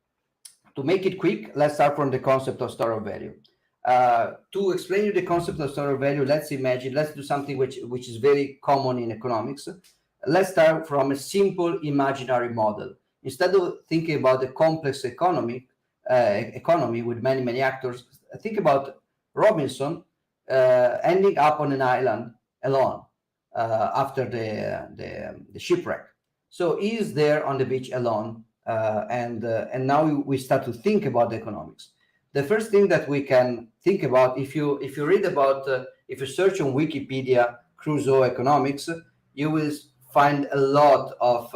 to make it quick, let's start from the concept of store of value. To explain you the concept of store of value, let's do something which is very common in economics. Let's start from a simple imaginary model. Instead of thinking about a complex economy with many, many actors, think about Robinson ending up on an island alone after the shipwreck. So he's there on the beach alone, and now we start to think about the economics. The first thing that we can think about, if you read about, if you search on Wikipedia Crusoe economics, you will find a lot of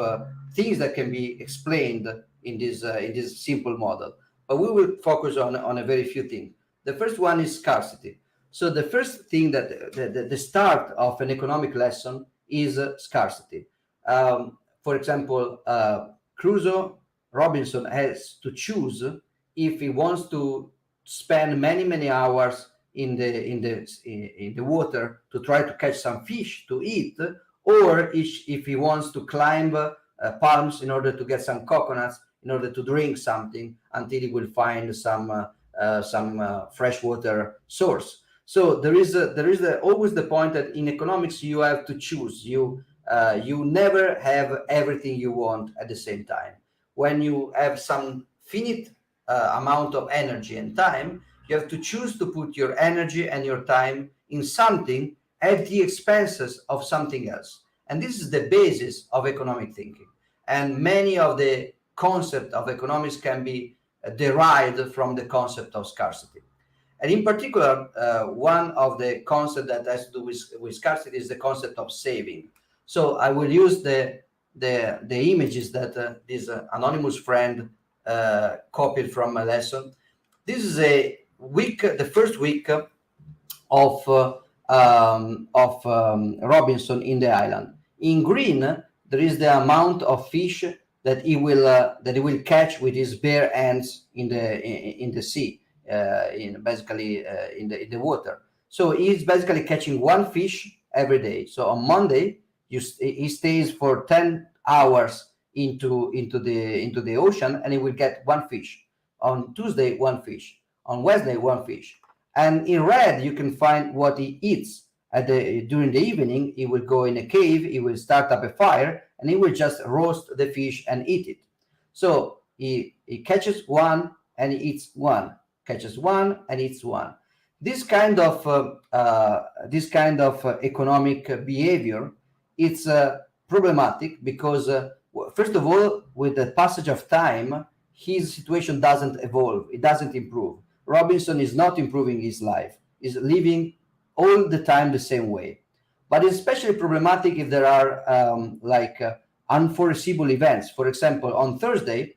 things that can be explained in this simple model. But we will focus on a very few things. The first one is scarcity. So the first thing that the start of an economic lesson is scarcity. For example, Crusoe Robinson has to choose if he wants to spend many, many hours in the water to try to catch some fish to eat, or if he wants to climb palms in order to get some coconuts, in order to drink something until he will find some freshwater source. So there is always the point that in economics you have to choose. You never have everything you want at the same time. When you have some finite amount of energy and time, you have to choose to put your energy and your time in something at the expenses of something else. And this is the basis of economic thinking. And many of the concepts of economics can be derived from the concept of scarcity. And in particular, one of the concepts that has to do with scarcity is the concept of saving. So I will use the images that this anonymous friend copied from my lesson. This is the first week of Robinson in the island. In green, there is the amount of fish that he will catch with his bare hands in the sea, in the water. So he's basically catching one fish every day. So on Monday, he stays for 10 hours into the ocean, and he will get one fish. On Tuesday, one fish. On Wednesday, one fish. And in red, you can find what he eats. During the evening, he will go in a cave, he will start up a fire, and he will just roast the fish and eat it. So he catches one and he eats one, catches one and eats one. This kind of economic behavior, it's problematic because first of all, with the passage of time, his situation doesn't evolve, it doesn't improve. Robinson is not improving his life, is living all the time the same way. But it's especially problematic if there are unforeseeable events. For example, on Thursday,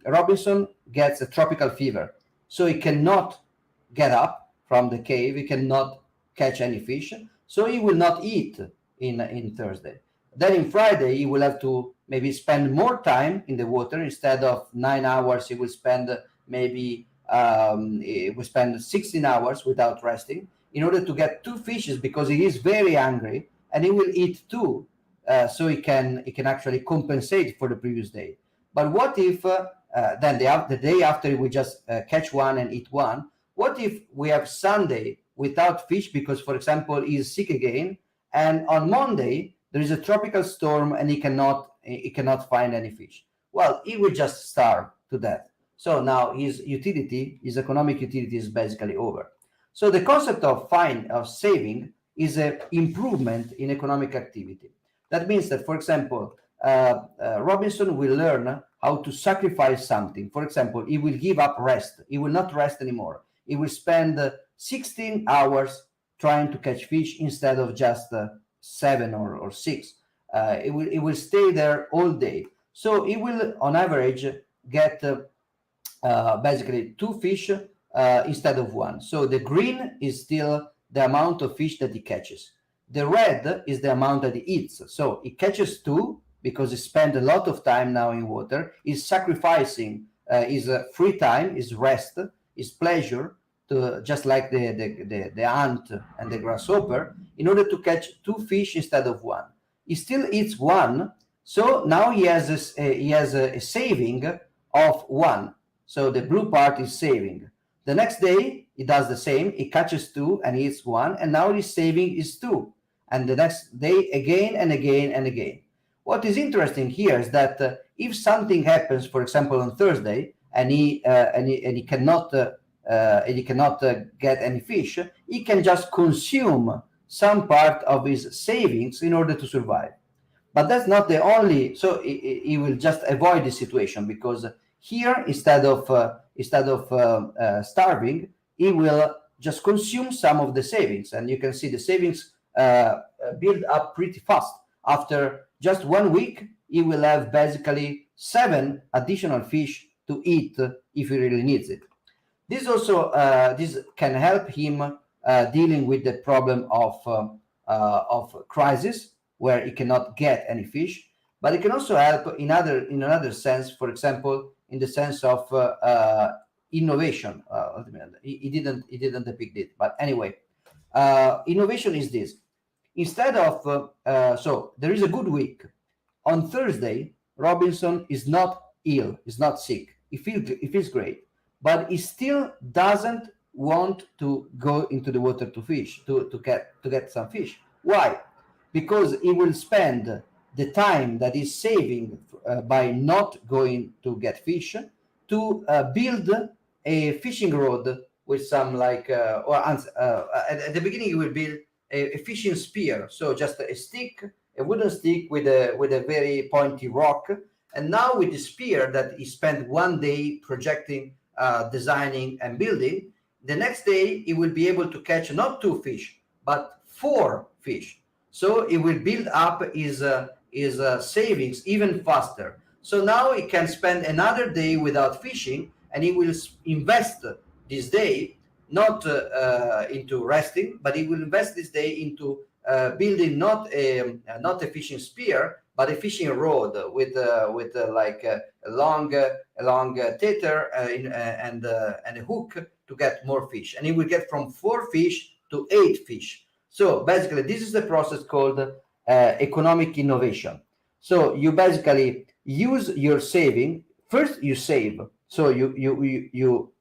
Robinson gets a tropical fever, so he cannot get up from the cave, he cannot catch any fish, so he will not eat in Thursday. Then in Friday, he will have to maybe spend more time in the water. Instead of 9 hours, he will spend maybe 16 hours without resting in order to get two fishes, because he is very hungry, and he will eat two, so he can actually compensate for the previous day. But what if then the day after we just catch one and eat one? What if we have Sunday without fish because, for example, he is sick again, and on Monday there is a tropical storm and he cannot find any fish? Well, he will just starve to death. So now his economic utility is basically over. So the concept of saving is an improvement in economic activity. That means that, for example, Robinson will learn how to sacrifice something. For example, he will give up rest. He will not rest anymore. He will spend 16 hours trying to catch fish instead of just 7 or 6. He will stay there all day. So he will, on average, get basically 2 fish instead of 1. So the green is still the amount of fish that he catches. The red is the amount that he eats. So he catches 2 because he spent a lot of time now in water. He's sacrificing his free time, his rest, his pleasure, to just like the ant and the grasshopper, in order to catch 2 fish instead of 1. He still eats 1, so now he has a saving of 1. So the blue part is saving. The next day he does the same. He catches 2 and eats 1, and now his saving is 2. And the next day again and again and again. What is interesting here is that if something happens, for example, on Thursday, and he cannot get any fish, he can just consume some part of his savings in order to survive. But that's not the only. So he will just avoid this situation, because here instead of starving, he will just consume some of the savings, and you can see the savings build up pretty fast. After just 1 week, he will have basically 7 additional fish to eat if he really needs it. This also this can help him dealing with the problem of crisis, where he cannot get any fish. But it can also help in another sense. For example, in the sense of innovation. He didn't depict it, but anyway, innovation is this. Instead of so there is a good week. On Thursday, Robinson is not ill, is not sick. He feels great, but he still doesn't want to go into the water to fish, to get some fish. Why? Because he will spend the time that he's saving by not going to get fish to build a fishing rod with some at the beginning he will build a fishing spear, so just a stick, a wooden stick with a very pointy rock. And now with the spear that he spent 1 day projecting, designing and building, the next day he will be able to catch not 2 fish but 4 fish. So he will build up his savings even faster. So now he can spend another day without fishing, and he will invest this day not into resting, but he will invest this day into building not a fishing spear, but a fishing rod with like a long tether and a hook to get more fish. And he will get from 4 fish to 8 fish. So basically, this is the process called economic innovation. So you basically use your saving. First, you save. So you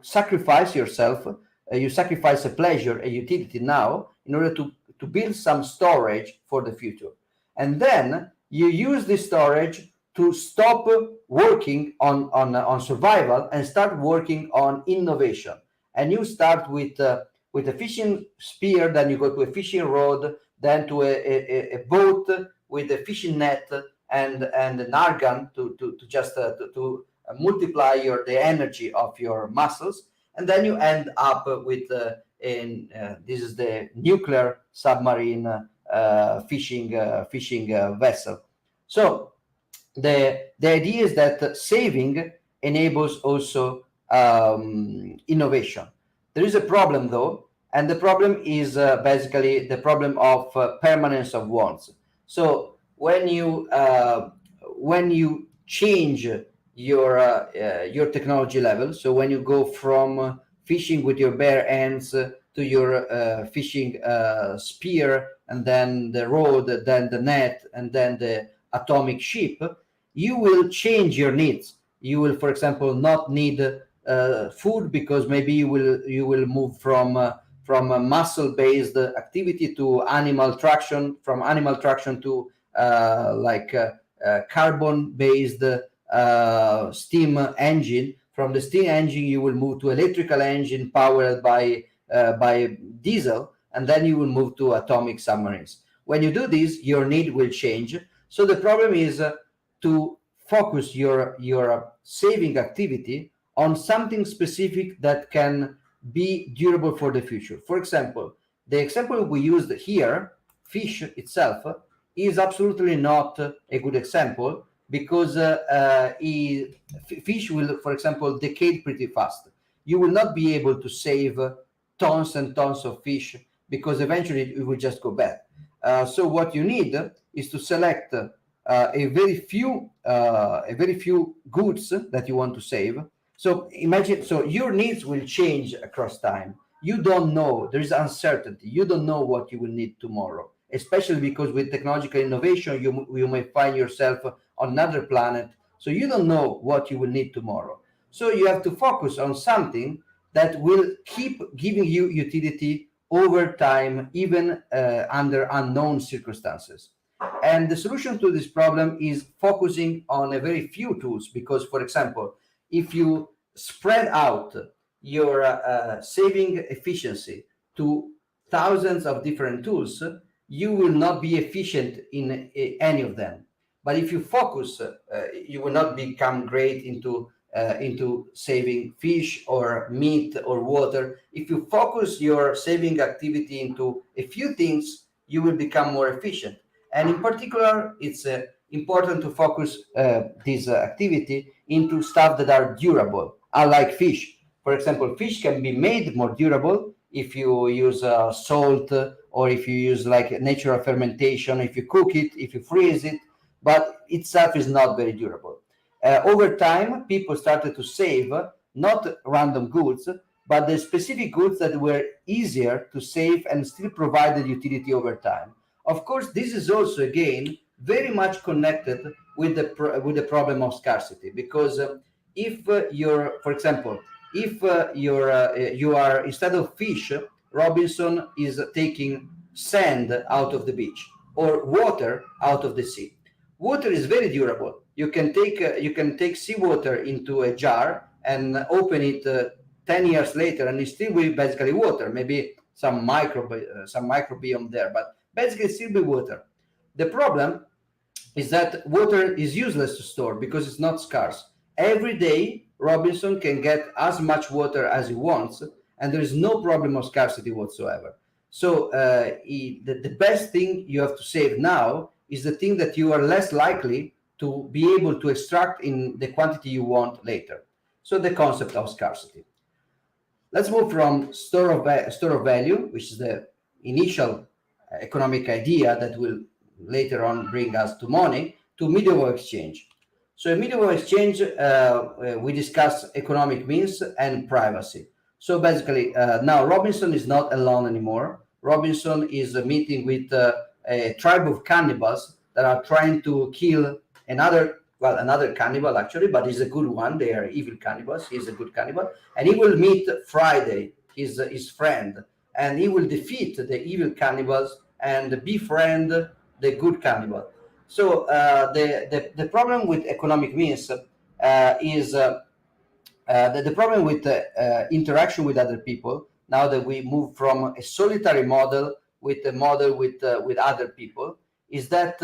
sacrifice yourself. You sacrifice a pleasure, a utility now, in order to build some storage for the future, and then you use this storage to stop working on survival and start working on innovation. And you start with a fishing spear, then you go to a fishing rod, then to a boat with a fishing net and an argan to just to multiply the energy of your muscles, and then you end up with this is the nuclear submarine fishing vessel. So the idea is that saving enables also innovation. There is a problem though, and the problem is basically the problem of permanence of wants. So when you change your technology level, so when you go from fishing with your bare hands to your fishing spear, and then the rod, then the net, and then the atomic ship, you will change your needs. You will, for example, not need food, because maybe you will move from a muscle-based activity to animal traction, from animal traction to carbon-based steam engine. From the steam engine, you will move to electrical engine powered by diesel, and then you will move to atomic submarines. When you do this, your need will change. So the problem is to focus your saving activity on something specific that can be durable for the future. For example, the example we used here, fish itself, is absolutely not a good example, because fish will, for example, decay pretty fast. You will not be able to save tons and tons of fish, because eventually it will just go bad. So what you need is to select a very few goods that you want to save. So imagine, so your needs will change across time. You don't know, there is uncertainty. You don't know what you will need tomorrow, especially because with technological innovation, you may find yourself on another planet. So you don't know what you will need tomorrow. So you have to focus on something that will keep giving you utility over time, even under unknown circumstances. And the solution to this problem is focusing on a very few tools, because, for example, if you spread out your saving efficiency to thousands of different tools, you will not be efficient in any of them. But if you focus, you will not become great into saving fish or meat or water. If you focus your saving activity into a few things, you will become more efficient. And in particular, it's important to focus this activity into stuff that are durable, unlike fish. For example, fish can be made more durable if you use salt, or if you use like natural fermentation, if you cook it, if you freeze it, but itself is not very durable. Over time, people started to save not random goods, but the specific goods that were easier to save and still provided utility over time. Of course, this is also, again, very much connected with the problem of scarcity, because if for example, if you are, instead of fish, Robinson is taking sand out of the beach or water out of the sea. Water is very durable. You can take seawater into a jar and open it 10 years later, and it still will be basically water. Maybe some microbiome there, but basically still be water. The problem is that water is useless to store because it's not scarce. Every day, Robinson can get as much water as he wants, and there is no problem of scarcity whatsoever. So the best thing you have to save now is the thing that you are less likely to be able to extract in the quantity you want later. So the concept of scarcity. Let's move from store of value, which is the initial economic idea that will later on bring us to money, to medium exchange. So in medium exchange, we discuss economic means and privacy. So basically, now Robinson is not alone anymore. Robinson is meeting with a tribe of cannibals that are trying to kill another cannibal actually, but he's a good one. They are evil cannibals. He's a good cannibal, and he will meet Friday, his friend, and he will defeat the evil cannibals and befriend the good cannibal. So the problem with economic means is the problem with interaction with other people. Now that we move from a solitary model with a model with other people, is that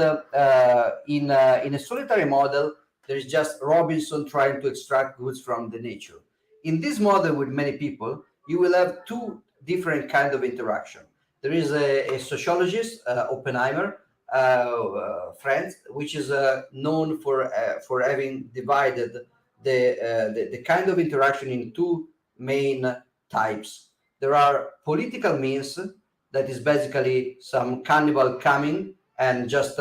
in a solitary model there is just Robinson trying to extract goods from the nature. In this model with many people, you will have two different kind of interaction. There is a sociologist, Oppenheimer, friend, which is known for having divided the kind of interaction in two main types. There are political means, that is basically some cannibal coming and just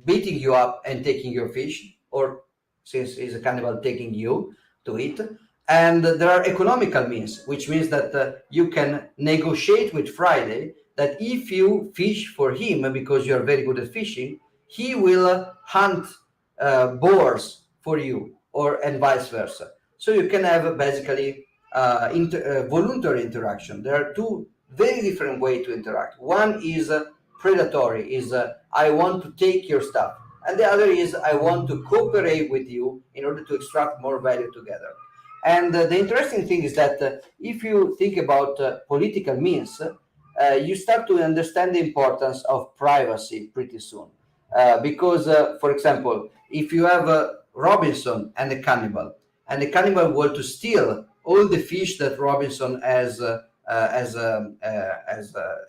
beating you up and taking your fish, or since he's a cannibal, taking you to eat. And there are economical means, which means that you can negotiate with Friday that if you fish for him because you are very good at fishing, he will hunt boars for you, and vice versa. So you can have basically voluntary interaction. There are two very different ways to interact. One is predatory, is I want to take your stuff, and the other is I want to cooperate with you in order to extract more value together. And the interesting thing is that if you think about political means, you start to understand the importance of privacy pretty soon. Because, for example, if you have Robinson and the cannibal were to steal all the fish that Robinson has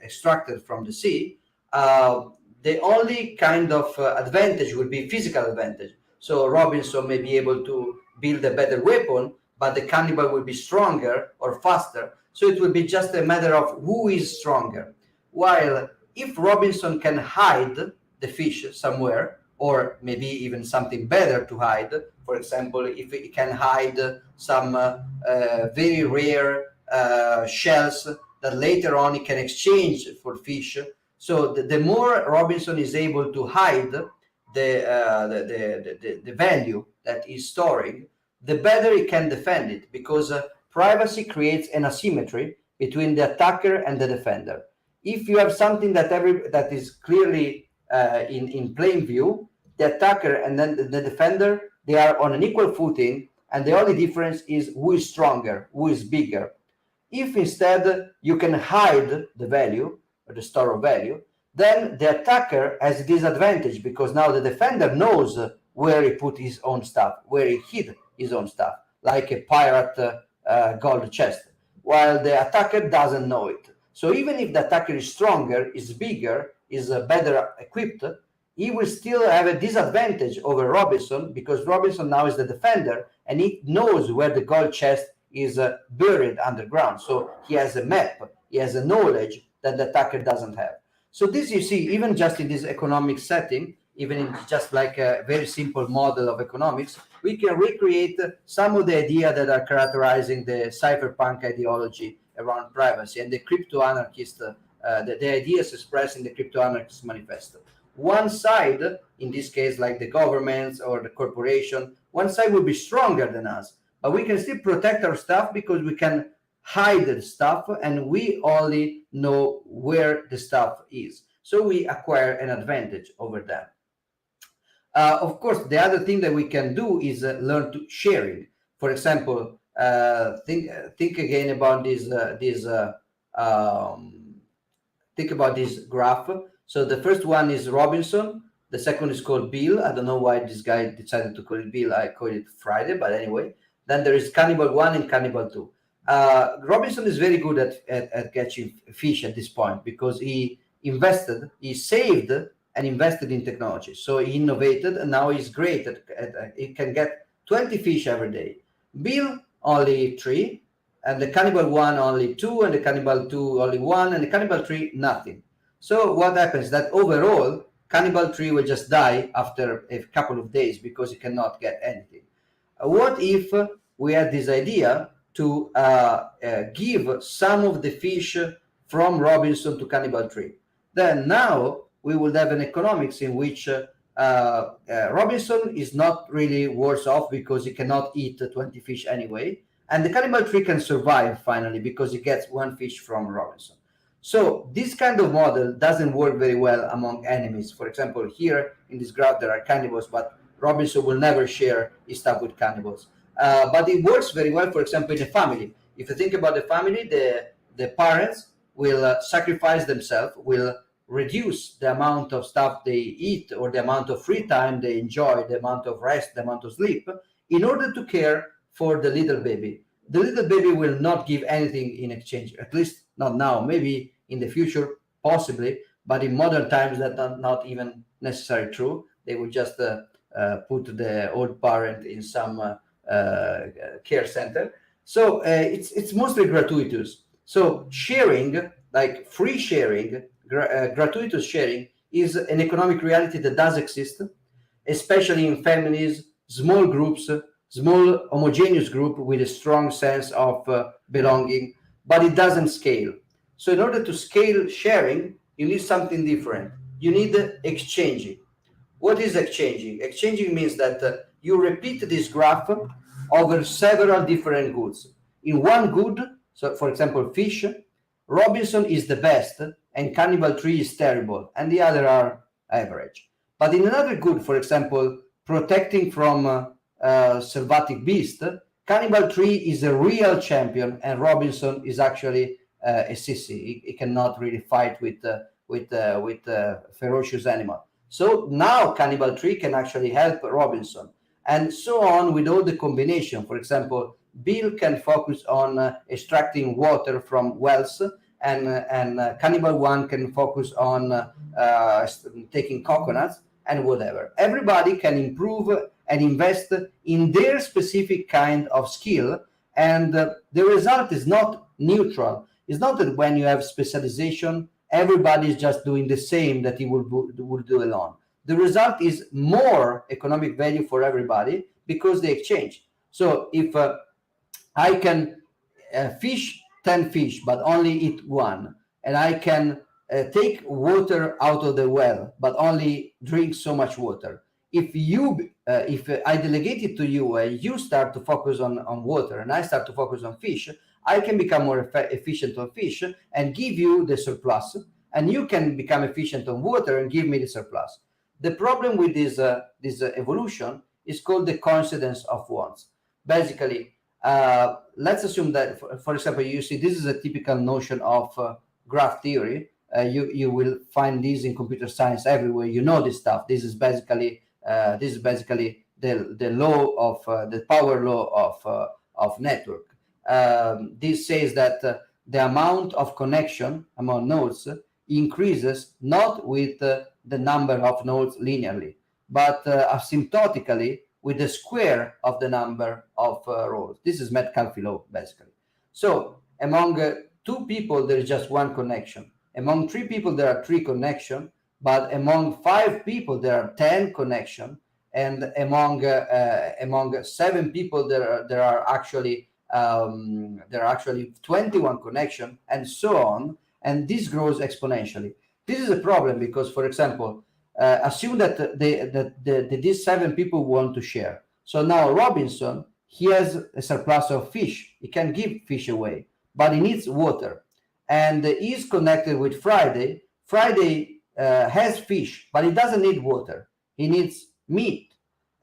extracted from the sea, the only kind of advantage would be physical advantage. So Robinson may be able to build a better weapon, but the cannibal will be stronger or faster. So it will be just a matter of who is stronger. While if Robinson can hide the fish somewhere, or maybe even something better to hide, for example, if he can hide some very rare shells that later on he can exchange for fish. So the more Robinson is able to hide the value that he's storing, the better he can defend it, because privacy creates an asymmetry between the attacker and the defender. If you have something that is clearly in plain view, the attacker and then the defender, they are on an equal footing, and the only difference is who is stronger, who is bigger. If instead you can hide the value or the store of value, then the attacker has a disadvantage, because now the defender knows where he put his own stuff, where he hid his own stuff, like a pirate gold chest, while the attacker doesn't know it. So even if the attacker is stronger, is bigger, is better equipped, he will still have a disadvantage over Robinson, because Robinson now is the defender and he knows where the gold chest is buried underground. So he has a map, he has a knowledge that the attacker doesn't have. So this, you see, even just in this economic setting, even in just like a very simple model of economics, we can recreate some of the ideas that are characterizing the cypherpunk ideology around privacy and the crypto-anarchist, the ideas expressed in the crypto-anarchist manifesto. One side, in this case, like the governments or the corporation, one side will be stronger than us, but we can still protect our stuff because we can hide the stuff and we only know where the stuff is. So we acquire an advantage over them. Of course, the other thing that we can do is learn to sharing. For example, think again about think about this graph. So the first one is Robinson. The second is called Bill. I don't know why this guy decided to call it Bill. I call it Friday, but anyway. Then there is Cannibal 1 and Cannibal 2. Robinson is very good at catching fish at this point, because he saved and invested in technology. So he innovated, and now he's great he can get 20 fish every day. Bill, only 3, and the Cannibal 1 only 2, and the Cannibal 2 only 1, and the Cannibal 3 nothing. So what happens that overall Cannibal 3 will just die after a couple of days because he cannot get anything. What if we had this idea to give some of the fish from Robinson to Cannibal Tree. Then now we will have an economics in which Robinson is not really worse off because he cannot eat 20 fish anyway, and the Cannibal Tree can survive finally because he gets one fish from Robinson. So this kind of model doesn't work very well among enemies. For example, here in this graph there are cannibals, but Robinson will never share his stuff with cannibals. But it works very well, for example, in a family. If you think about the family, the parents will sacrifice themselves, will reduce the amount of stuff they eat or the amount of free time they enjoy, the amount of rest, the amount of sleep, in order to care for the little baby. The little baby will not give anything in exchange, at least not now, maybe in the future, possibly, but in modern times that's not even necessarily true. They will just put the old parent in some care center. So it's mostly gratuitous. So sharing, like free sharing, gratuitous sharing, is an economic reality that does exist, especially in families, small groups, small homogeneous group with a strong sense of belonging, but it doesn't scale. So in order to scale sharing, you need something different. You need exchanging. What is exchanging? Exchanging means that you repeat this graph over several different goods. In one good, so for example, fish, Robinson is the best and Cannibal Tree is terrible, and the other are average. But in another good, for example, protecting from selvatic beast, Cannibal Tree is a real champion and Robinson is actually a sissy. He cannot really fight with ferocious animal. So now Cannibal Tree can actually help Robinson, and so on with all the combination. For example, Bill can focus on extracting water from wells, and Cannibal One can focus on taking coconuts and whatever. Everybody can improve and invest in their specific kind of skill, and the result is not neutral. It's not that when you have specialization, everybody is just doing the same that he would do alone. The result is more economic value for everybody because they exchange. So if I can fish 10 fish but only eat one, and I can take water out of the well but only drink so much water, if I delegate it to you and you start to focus on water and I start to focus on fish, I can become more efficient on fish and give you the surplus, and you can become efficient on water and give me the surplus. The problem with this evolution is called the coincidence of wants. Basically, let's assume that, for example, you see this is a typical notion of graph theory. You will find this in computer science everywhere. You know this stuff. This is basically the law of the power law of network. This says that the amount of connection among nodes increases not with the number of nodes linearly, but asymptotically with the square of the number of rows. This is Metcalfe law, basically. So among two people, there is just one connection. Among three people, there are 3 connections, but among 5 people, there are 10 connections, and among 7 people, there are actually 21 connections, and so on. And this grows exponentially. This is a problem because, for example, assume that these 7 people want to share. So now Robinson, he has a surplus of fish. He can give fish away, but he needs water. And he's connected with Friday. Friday has fish, but he doesn't need water. He needs meat.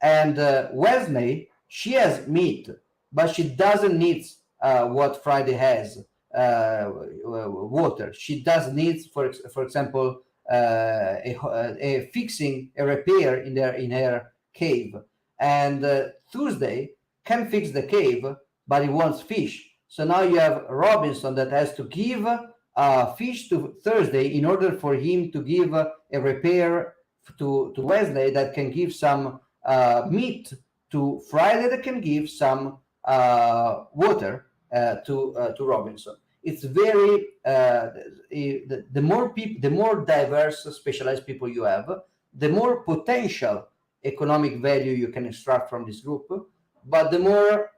And Wednesday, she has meat, but she doesn't need what Friday has, water. She does need, for example, a fixing, a repair in her cave. And Tuesday can fix the cave, but he wants fish. So now you have Robinson that has to give fish to Thursday in order for him to give a repair to Wednesday that can give some meat to Friday that can give some water to Robinson. It's very the more diverse specialized people you have, the more potential economic value you can extract from this group, but the more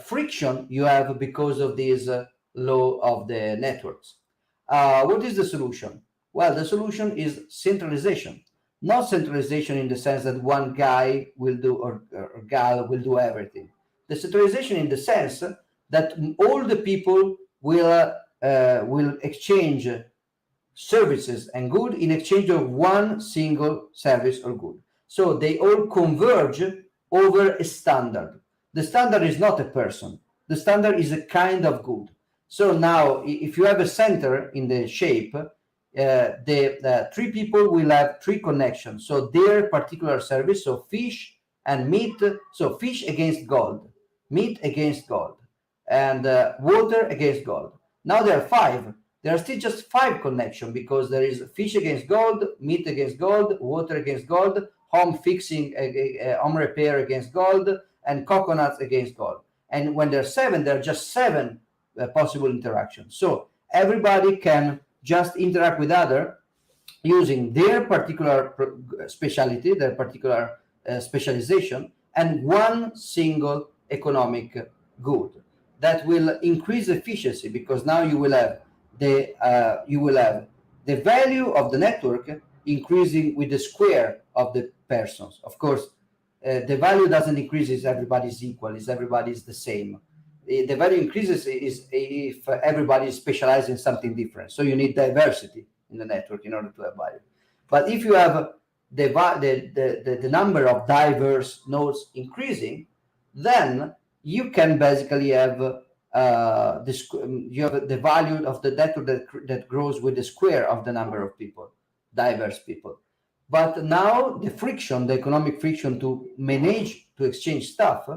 friction you have because of this law of the networks. What is the solution? Well, the solution is centralization. Not centralization in the sense that one guy will do or gal will do everything. The centralization in the sense that all the people will exchange services and good in exchange of one single service or good. So they all converge over a standard. The standard is not a person. The standard is a kind of good. So now, if you have a center in the shape, the three people will have three connections. So their particular service, so fish and meat, so fish against gold, meat against gold, and water against gold. Now there are five. There are still just five connections because there is fish against gold, meat against gold, water against gold, home fixing, home repair against gold, and coconuts against gold. And when there are seven, there are just seven possible interactions. So everybody can just interact with other using their particular specialty, their particular specialization, and one single economic good that will increase efficiency, because now you will have the value of the network increasing with the square of the persons. Of course, the value doesn't increase if everybody's equal, if everybody's the same. The value increases is if everybody is specialized in something different. So you need diversity in the network in order to have value. But if you have the number of diverse nodes increasing, then you can basically have you have the value of the network that grows with the square of the number of people, diverse people. But now the friction, the economic friction to manage, to exchange stuff,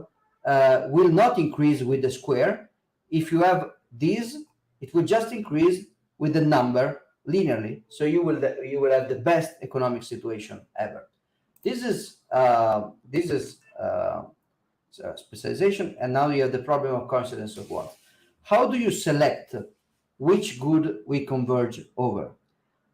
will not increase with the square. If you have these, it will just increase with the number linearly. So you will have the best economic situation ever. This is specialization, and now you have the problem of coincidence of wants. How do you select which good we converge over?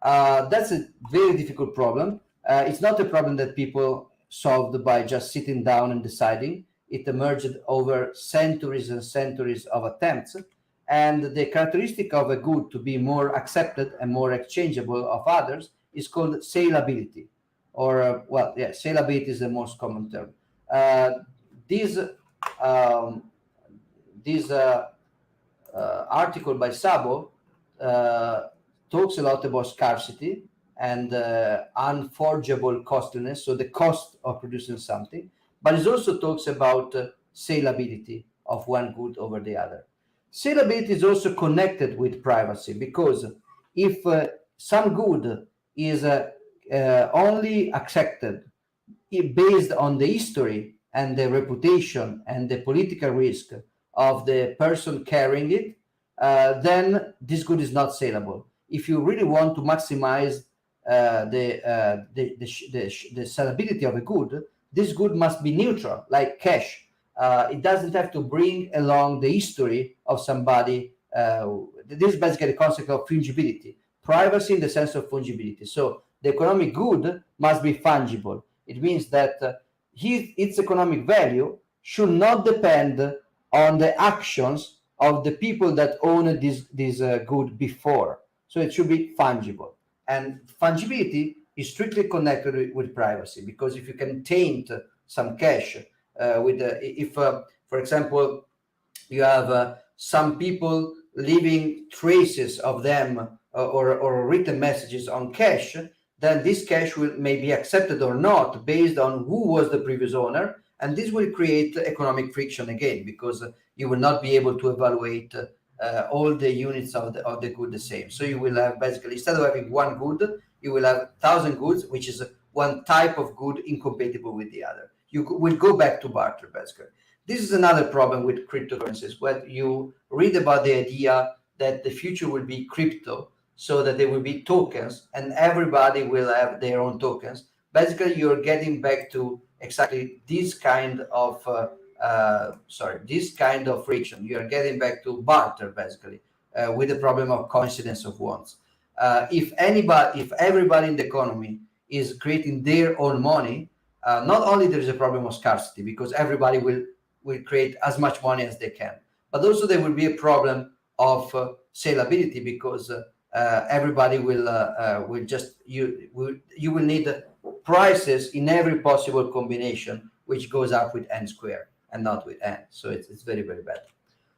That's a very difficult problem. It's not a problem that people solved by just sitting down and deciding. It emerged over centuries and centuries of attempts. And the characteristic of a good to be more accepted and more exchangeable of others is called salability. Or, salability is the most common term. This article by Szabo talks a lot about scarcity and unforgeable costliness, so the cost of producing something, but it also talks about salability of one good over the other. Salability is also connected with privacy, because if some good is only accepted based on the history and the reputation and the political risk of the person carrying it, then this good is not saleable. If you really want to maximize the salability of a good, this good must be neutral, like cash. It doesn't have to bring along the history of somebody. This is basically the concept of fungibility, privacy in the sense of fungibility. So the economic good must be fungible. It means that its economic value should not depend on the actions of the people that owned this good before. So it should be fungible. And fungibility is strictly connected with privacy, because if you can taint some cash for example, you have some people leaving traces of them or written messages on cash, then this cash may be accepted or not based on who was the previous owner. And this will create economic friction again, because you will not be able to evaluate all the units of the good the same. So you will have basically, instead of having one good, you will have 1,000 goods, which is one type of good incompatible with the other. You will go back to barter, basically. This is another problem with cryptocurrencies, where you read about the idea that the future will be crypto, so that there will be tokens and everybody will have their own tokens. Basically, you're getting back to exactly this kind of friction. You are getting back to barter, basically, with the problem of coincidence of wants. If everybody in the economy is creating their own money, not only there is a problem of scarcity, because everybody will create as much money as they can, but also there will be a problem of salability, because everybody will just you will need prices in every possible combination, which goes up with n square and not with n. So it's very, very bad.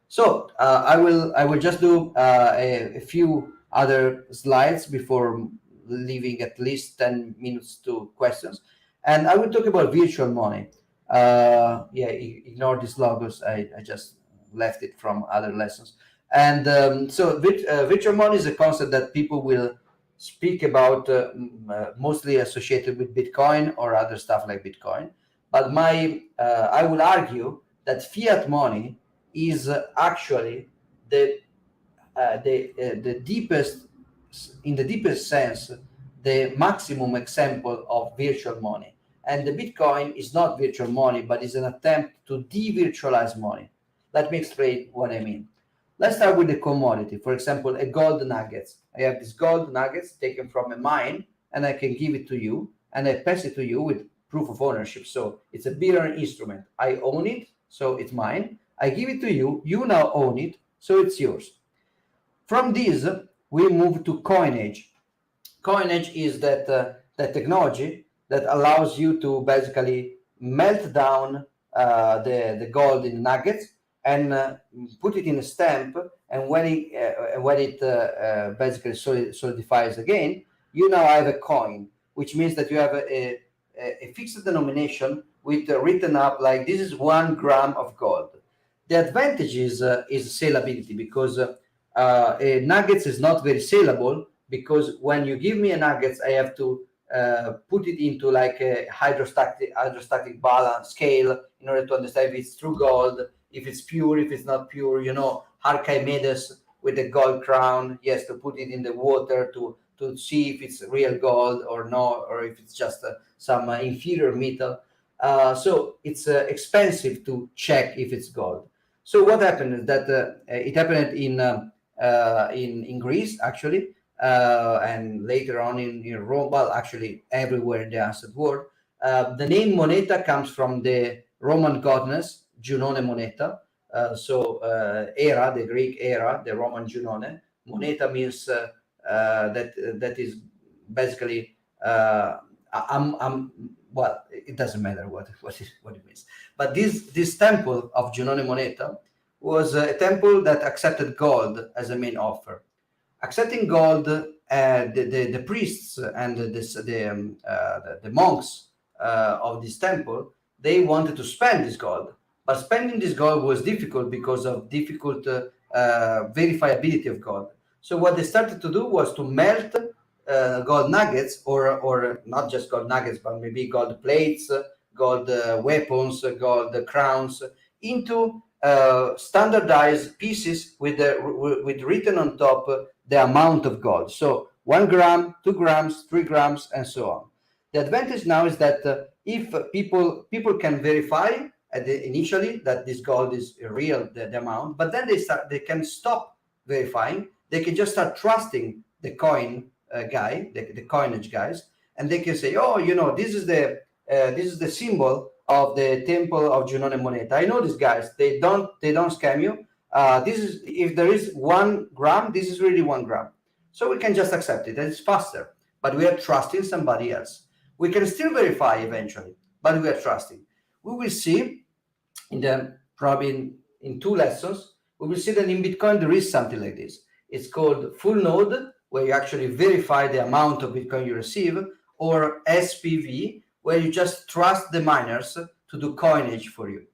So I will just do a few other slides before leaving at least 10 minutes to questions, and I will talk about virtual money. Ignore these logos. I just left it from other lessons. And so virtual money is a concept that people will speak about, mostly associated with Bitcoin or other stuff like Bitcoin. But I will argue that fiat money is actually the deepest, in the deepest sense, the maximum example of virtual money. And the Bitcoin is not virtual money, but is an attempt to de-virtualize money. Let me explain what I mean. Let's start with the commodity. For example, a gold nuggets. I have these gold nuggets taken from a mine, and I can give it to you, and I pass it to you with proof of ownership. So it's a bearer instrument. I own it, so it's mine. I give it to you. You now own it, so it's yours. From this, we move to coinage. Coinage is that technology that allows you to basically melt down the gold in nuggets and put it in a stamp. And when it basically solidifies again, you now have a coin, which means that you have a fixed denomination with written up like this is 1 gram of gold. The advantage is salability, because a nuggets is not very saleable, because when you give me a nuggets, I have to put it into like a hydrostatic balance scale in order to understand if it's true gold, if it's pure, if it's not pure. You know, Archimedes with the gold crown, he has to put it in the water to see if it's real gold or not, or if it's just some inferior metal. So it's expensive to check if it's gold. So what happened is that it happened in Greece, actually, and later on in Rome, well, actually everywhere in the ancient world. The name moneta comes from the Roman goddess Junone Moneta. Era, the Greek era, the Roman Junone. Moneta means that is basically well, it doesn't matter what it means. But this temple of Junone Moneta was a temple that accepted gold as a main offer. Accepting gold, the priests and the monks of this temple, they wanted to spend this gold, but spending this gold was difficult because of difficult verifiability of gold. So what they started to do was to melt gold nuggets, or not just gold nuggets, but maybe gold plates, gold weapons, gold crowns, into standardized pieces with written on top the amount of gold. So 1 gram, 2 grams, 3 grams, and so on. The advantage now is that if people can verify initially that this gold is real, the amount, but then they can stop verifying. They can just start trusting the coin guy, the coinage guys, and they can say, oh, you know, this is the symbol of the temple of Junone Moneta. I know these guys. They don't scam you. This is, if there is 1 gram, this is really 1 gram. So we can just accept it, and it's faster. But we are trusting somebody else. We can still verify eventually, but we are trusting. We will see probably in 2 lessons, we will see that in Bitcoin there is something like this. It's called full node, where you actually verify the amount of Bitcoin you receive, or SPV, where you just trust the miners to do coinage for you.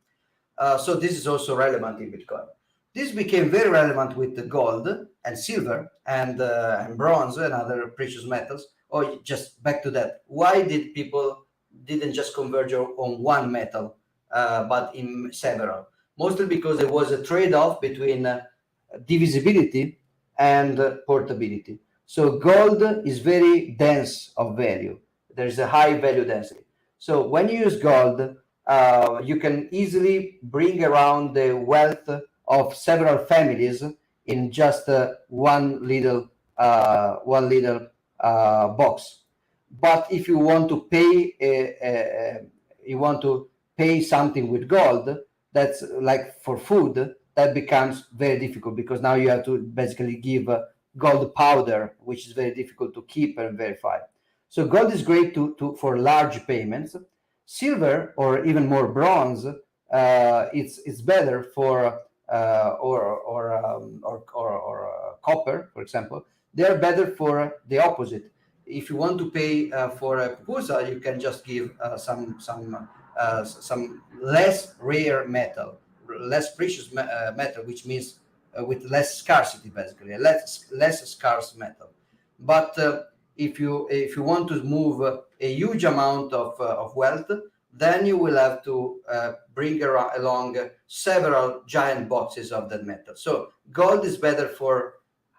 So this is also relevant in Bitcoin. This became very relevant with the gold and silver and bronze and other precious metals. Or just back to that, why did people didn't just converge on one metal, but in several? Mostly because there was a trade-off between divisibility and portability. So gold is very dense of value. There's a high value density. So when you use gold, you can easily bring around the wealth of several families in just one little box. But if you want to pay something with gold, that's like for food, that becomes very difficult, because now you have to basically give gold powder, which is very difficult to keep and verify. So gold is great for large payments. Silver or even more bronze, it's better for copper, for example. They are better for the opposite. If you want to pay for a pupusa, you can just give some less rare metal, less precious metal, which means with less scarcity, basically, a less scarce metal. But if you want to move a huge amount of wealth, then you will have to bring along several giant boxes of that metal. So gold is better for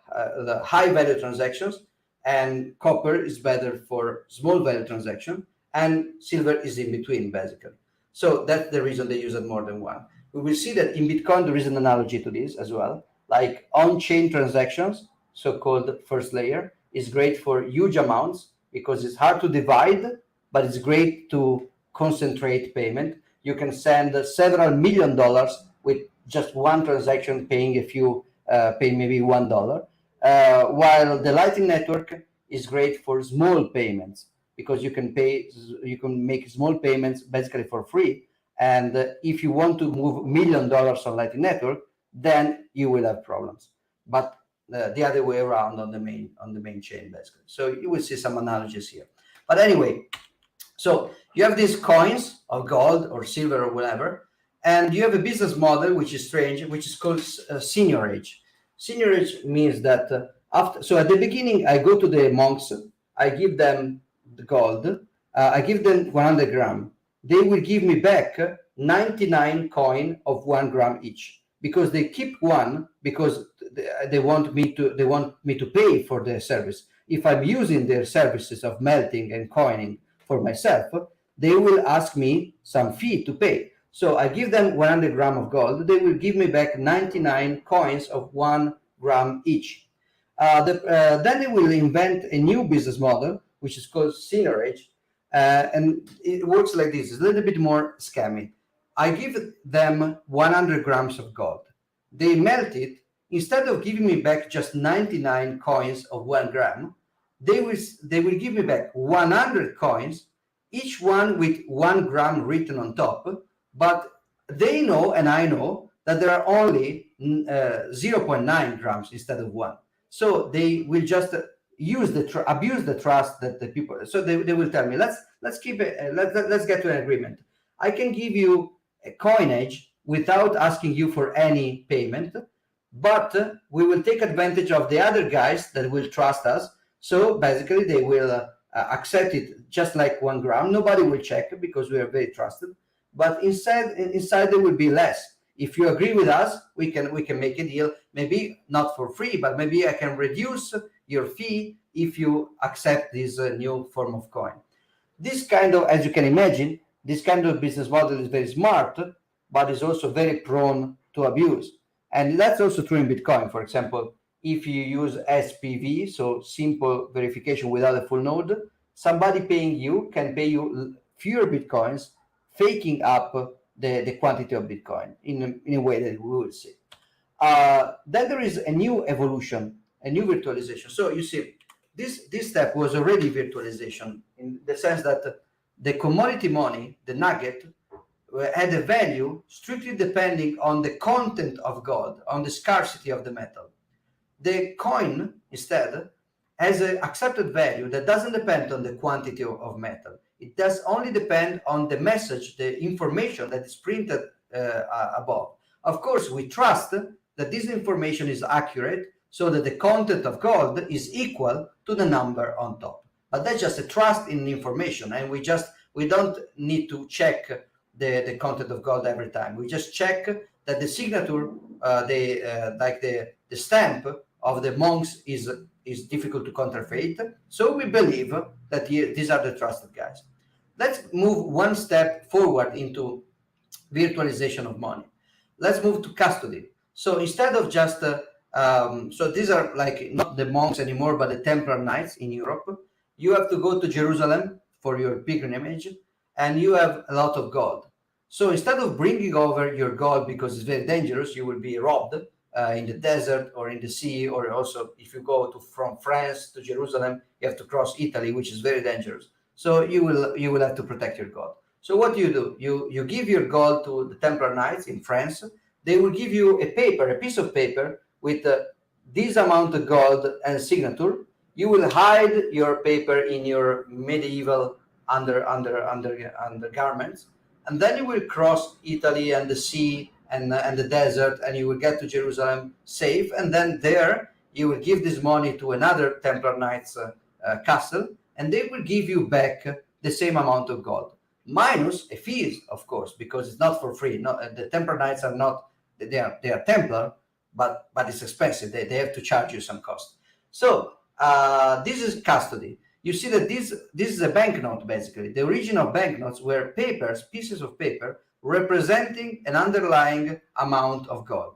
the high value transactions, and copper is better for small value transaction, and silver is in between, basically. So that's the reason they use it more than one. We will see that in Bitcoin there is an analogy to this as well. Like on-chain transactions, so-called first layer, is great for huge amounts because it's hard to divide, but it's great to concentrate payment. You can send several $1 million with just one transaction, paying maybe $1. While the Lightning Network is great for small payments because you can make small payments basically for free. And if you want to move $1 million on Lightning Network, then you will have problems. But the other way around on the main chain, basically. So you will see some analogies here. But anyway, so you have these coins of gold or silver or whatever, and you have a business model which is strange, which is called seniorage. Seniorage means that so at the beginning, I go to the monks, I give them the gold, I give them 100 gram. They will give me back 99 coin of 1 gram each, because they keep one because they want me to pay for their service. If I'm using their services of melting and coining for myself, they will ask me some fee to pay. So I give them 100 gram of gold. They will give me back 99 coins of 1 gram each. Then they will invent a new business model, which is called seniorage. And it works like this. It's a little bit more scammy. I give them 100 grams of gold. They melt it. Instead of giving me back just 99 coins of 1 gram, they will give me back 100 coins, each one with 1 gram written on top. But they know, and I know, that there are only 0.9 grams instead of 1. So they will just abuse the trust that the people. So they will tell me, let's keep it. Let's get to an agreement. I can give you a coinage without asking you for any payment, but we will take advantage of the other guys that will trust us. So basically, they will accept it just like 1 gram. Nobody will check because we are very trusted. But inside there will be less. If you agree with us, we can make a deal. Maybe not for free, but maybe I can reduce your fee if you accept this new form of coin. This kind of, as you can imagine, this kind of business model is very smart, but is also very prone to abuse. And that's also true in Bitcoin. For example, if you use SPV, so simple verification without a full node, somebody paying you can pay you fewer Bitcoins, faking up the quantity of Bitcoin in a way that we will see. Then there is a new evolution, a new virtualization. So you see, this step was already virtualization in the sense that the commodity money, the nugget, had a value strictly depending on the content of gold, on the scarcity of the metal. The coin, instead, has an accepted value that doesn't depend on the quantity of metal. It does only depend on the message, the information that is printed above. Of course, we trust that this information is accurate so that the content of gold is equal to the number on top. But that's just a trust in information, and we don't need to check the content of gold every time. We just check that the signature, the stamp of the monks is difficult to counterfeit. So we believe that these are the trusted guys. Let's move one step forward into virtualization of money. Let's move to custody. So instead of just, so these are like not the monks anymore, but the Templar Knights in Europe. You have to go to Jerusalem for your pilgrimage, and you have a lot of gold. So instead of bringing over your gold because it's very dangerous, you will be robbed. in the desert or in the sea, or also if you go from France to Jerusalem, you have to cross Italy, which is very dangerous. So you will have to protect your gold. So what do? You give your gold to the Templar Knights in France. They will give you a piece of paper with this amount of gold and signature. You will hide your paper in your medieval undergarments, and then you will cross Italy and the sea and the desert, and you will get to Jerusalem safe. And then there you will give this money to another Templar Knights castle, and they will give you back the same amount of gold, minus a fees, of course, because it's not for free. No, the Templar Knights are not, they are Templar, but it's expensive. They have to charge you some cost. So this is custody. You see that this is a banknote, basically. The original banknotes were pieces of paper representing an underlying amount of gold.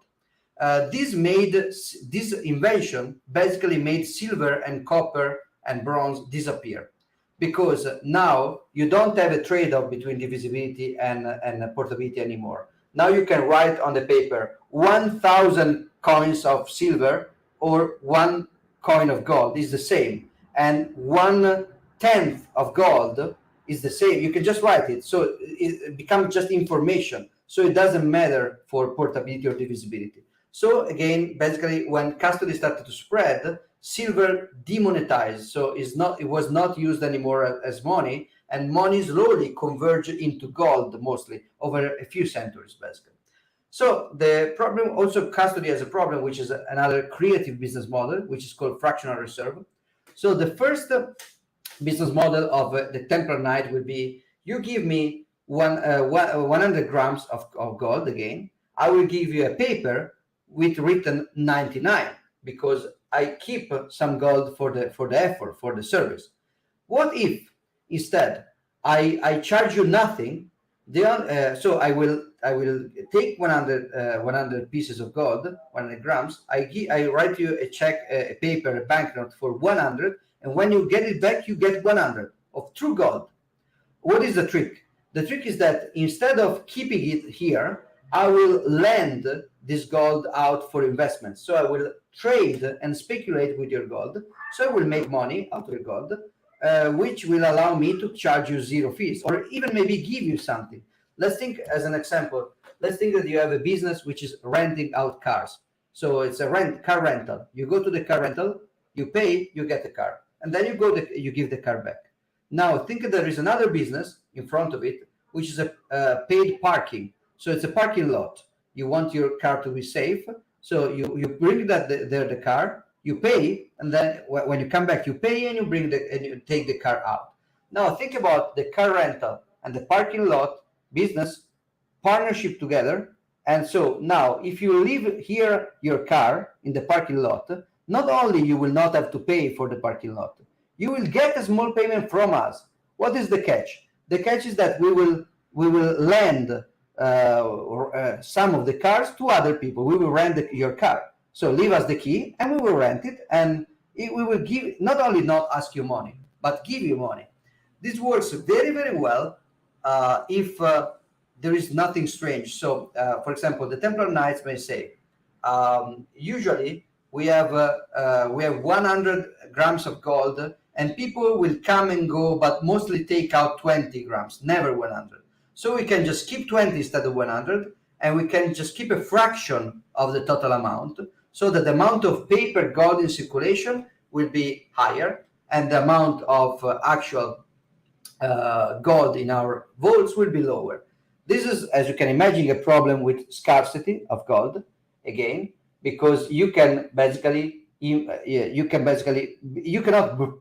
This invention basically made silver and copper and bronze disappear, because now you don't have a trade-off between divisibility and portability anymore. Now you can write on the paper 1,000 coins of silver or 1 coin of gold is the same, and 1/10 of gold is the same. You can just write it, so it becomes just information. So it doesn't matter for portability or divisibility. So again, basically, when custody started to spread, silver demonetized. So it was not used anymore as money, and money slowly converged into gold, mostly over a few centuries, basically. So the problem, also custody has a problem, which is another creative business model, which is called fractional reserve. So the first business model of the Templar Knight will be, you give me 100 grams of gold again, I will give you a paper with written 99, because I keep some gold for the effort, for the service. What if instead I charge you nothing? So I will take 100 pieces of gold, 100 grams. I write you a check, a paper, a banknote for 100, and when you get it back, you get 100 of true gold. What is the trick? The trick is that instead of keeping it here, I will lend this gold out for investment. So I will trade and speculate with your gold. So I will make money out of your gold, which will allow me to charge you zero fees, or even maybe give you something. Let's think, as an example, let's think that you have a business which is renting out cars. So it's a car rental. You go to the car rental, you pay, you get the car, and then you give the car back. Now think that there is another business in front of it, which is a paid parking. So it's a parking lot. You want your car to be safe, so you bring the car, you pay, and then when you come back, you pay and you take the car out. Now think about the car rental and the parking lot business partnership together. And so now, if you leave here your car in the parking lot, not only you will not have to pay for the parking lot, you will get a small payment from us. What is the catch? The catch is that we will lend some of the cars to other people. We will rent your car. So leave us the key and we will rent it, and we will give, not only not ask you money, but give you money. This works very, very well if there is nothing strange. So, for example, the Templar Knights may say, usually we have 100 grams of gold, and people will come and go, but mostly take out 20 grams, never 100. So we can just keep 20 instead of 100, and we can just keep a fraction of the total amount, so that the amount of paper gold in circulation will be higher, and the amount of actual gold in our vaults will be lower. This is, as you can imagine, a problem with scarcity of gold, again, because you cannot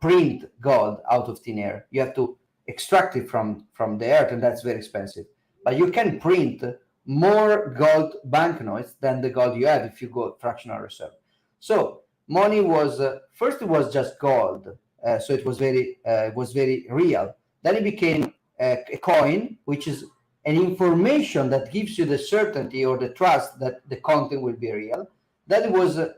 print gold out of thin air. You have to extract it from the earth, and that's very expensive. But you can print more gold banknotes than the gold you have if you go fractional reserve. So money was first, it was just gold, so it was very real. Then it became a coin, which is an information that gives you the certainty or the trust that the content will be real. Then it was a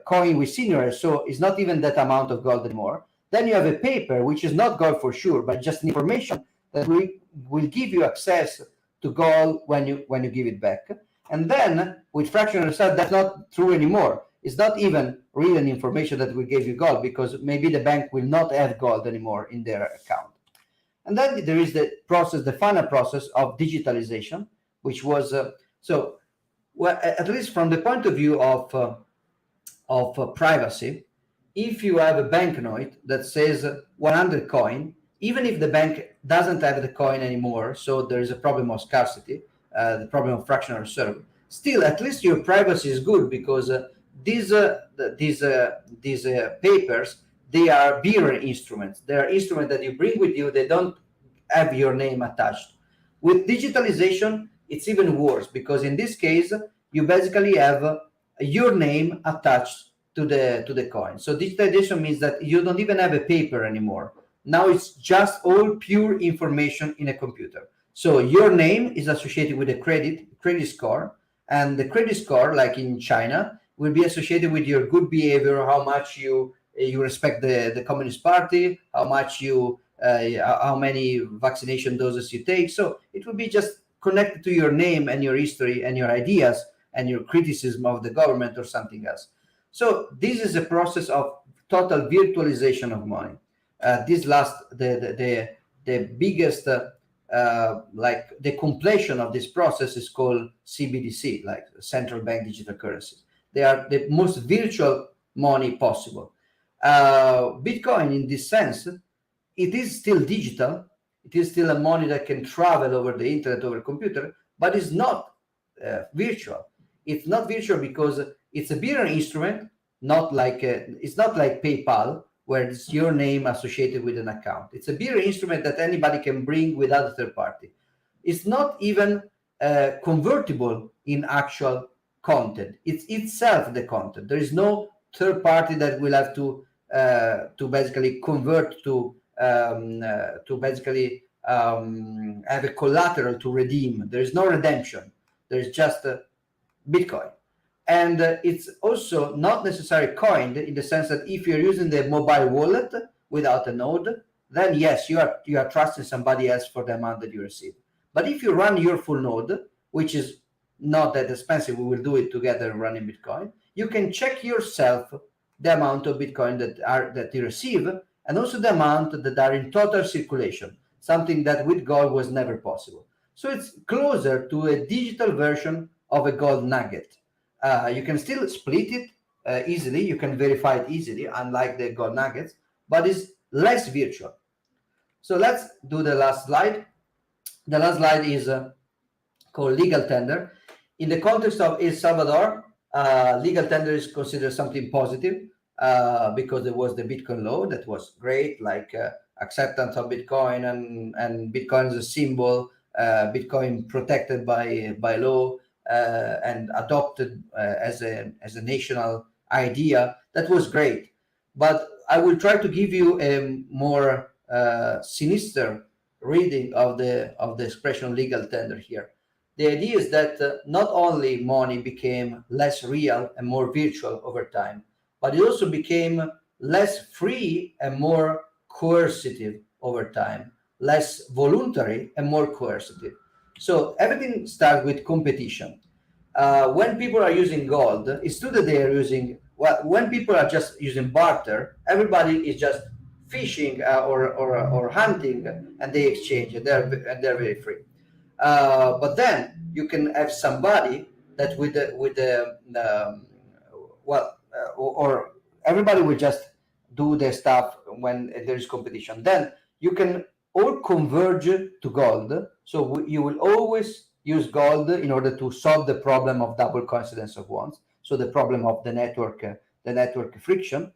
coin with seniority, so it's not even that amount of gold anymore. Then you have a paper, which is not gold for sure, but just information that will give you access to gold when you give it back. And then with fractional reserve, that's not true anymore. It's not even real information that we gave you gold, because maybe the bank will not have gold anymore in their account. And then there is the process, the final process of digitalization, which was well, at least from the point of view of privacy. If you have a banknote that says 100 coin, even if the bank doesn't have the coin anymore, so there is a problem of scarcity, the problem of fractional reserve, still at least your privacy is good, because these papers, they are bearer instruments. They are instruments that you bring with you. They don't have your name attached. With digitalization, it's even worse, because in this case, you basically have your name attached to the coin. So digitalization means that you don't even have a paper anymore. Now it's just all pure information in a computer. So your name is associated with a credit score, and the credit score, like in China, will be associated with your good behavior, how much you respect the Communist Party, how much how many vaccination doses you take. So it will be just connected to your name and your history and your ideas and your criticism of the government or something else. So this is a process of total virtualization of money. The biggest like the completion of this process is called CBDC, like central bank digital currencies. They are the most virtual money possible. Bitcoin, in this sense, it is still digital. It is still a money that can travel over the internet, over a computer, but it's not virtual. It's not virtual because it's a bearer instrument, it's not like PayPal, where it's your name associated with an account. It's a bearer instrument that anybody can bring without a third party. It's not even convertible in actual content. It's itself the content. There is no third party that will have to basically convert to basically have a collateral to redeem. There is no redemption. There is just Bitcoin. And it's also not necessarily coined, in the sense that if you're using the mobile wallet without a node, then yes, you are trusting somebody else for the amount that you receive. But if you run your full node, which is not that expensive, we will do it together running Bitcoin, you can check yourself the amount of Bitcoin that you receive, and also the amount that are in total circulation, something that with gold was never possible. So it's closer to a digital version of a gold nugget. You can still split it easily. You can verify it easily, unlike the gold nuggets, but it's less virtual. So let's do the last slide. The last slide is called legal tender. In the context of El Salvador, legal tender is considered something positive because there was the Bitcoin law that was great, like acceptance of Bitcoin and Bitcoin as a symbol, Bitcoin protected by law, and adopted as a national idea. That was great. But I will try to give you a more sinister reading of the expression legal tender here. The idea is that not only money became less real and more virtual over time, but it also became less free and more coercive over time, less voluntary and more coercive. So everything starts with competition. When people are using gold, it's true that they are using, well, when people are just using barter, everybody is just fishing or hunting, and they exchange, and they're very free. But then you can have somebody that or everybody will just do their stuff when there is competition. Then you can all converge to gold. So you will always use gold in order to solve the problem of double coincidence of ones. So the problem of the network friction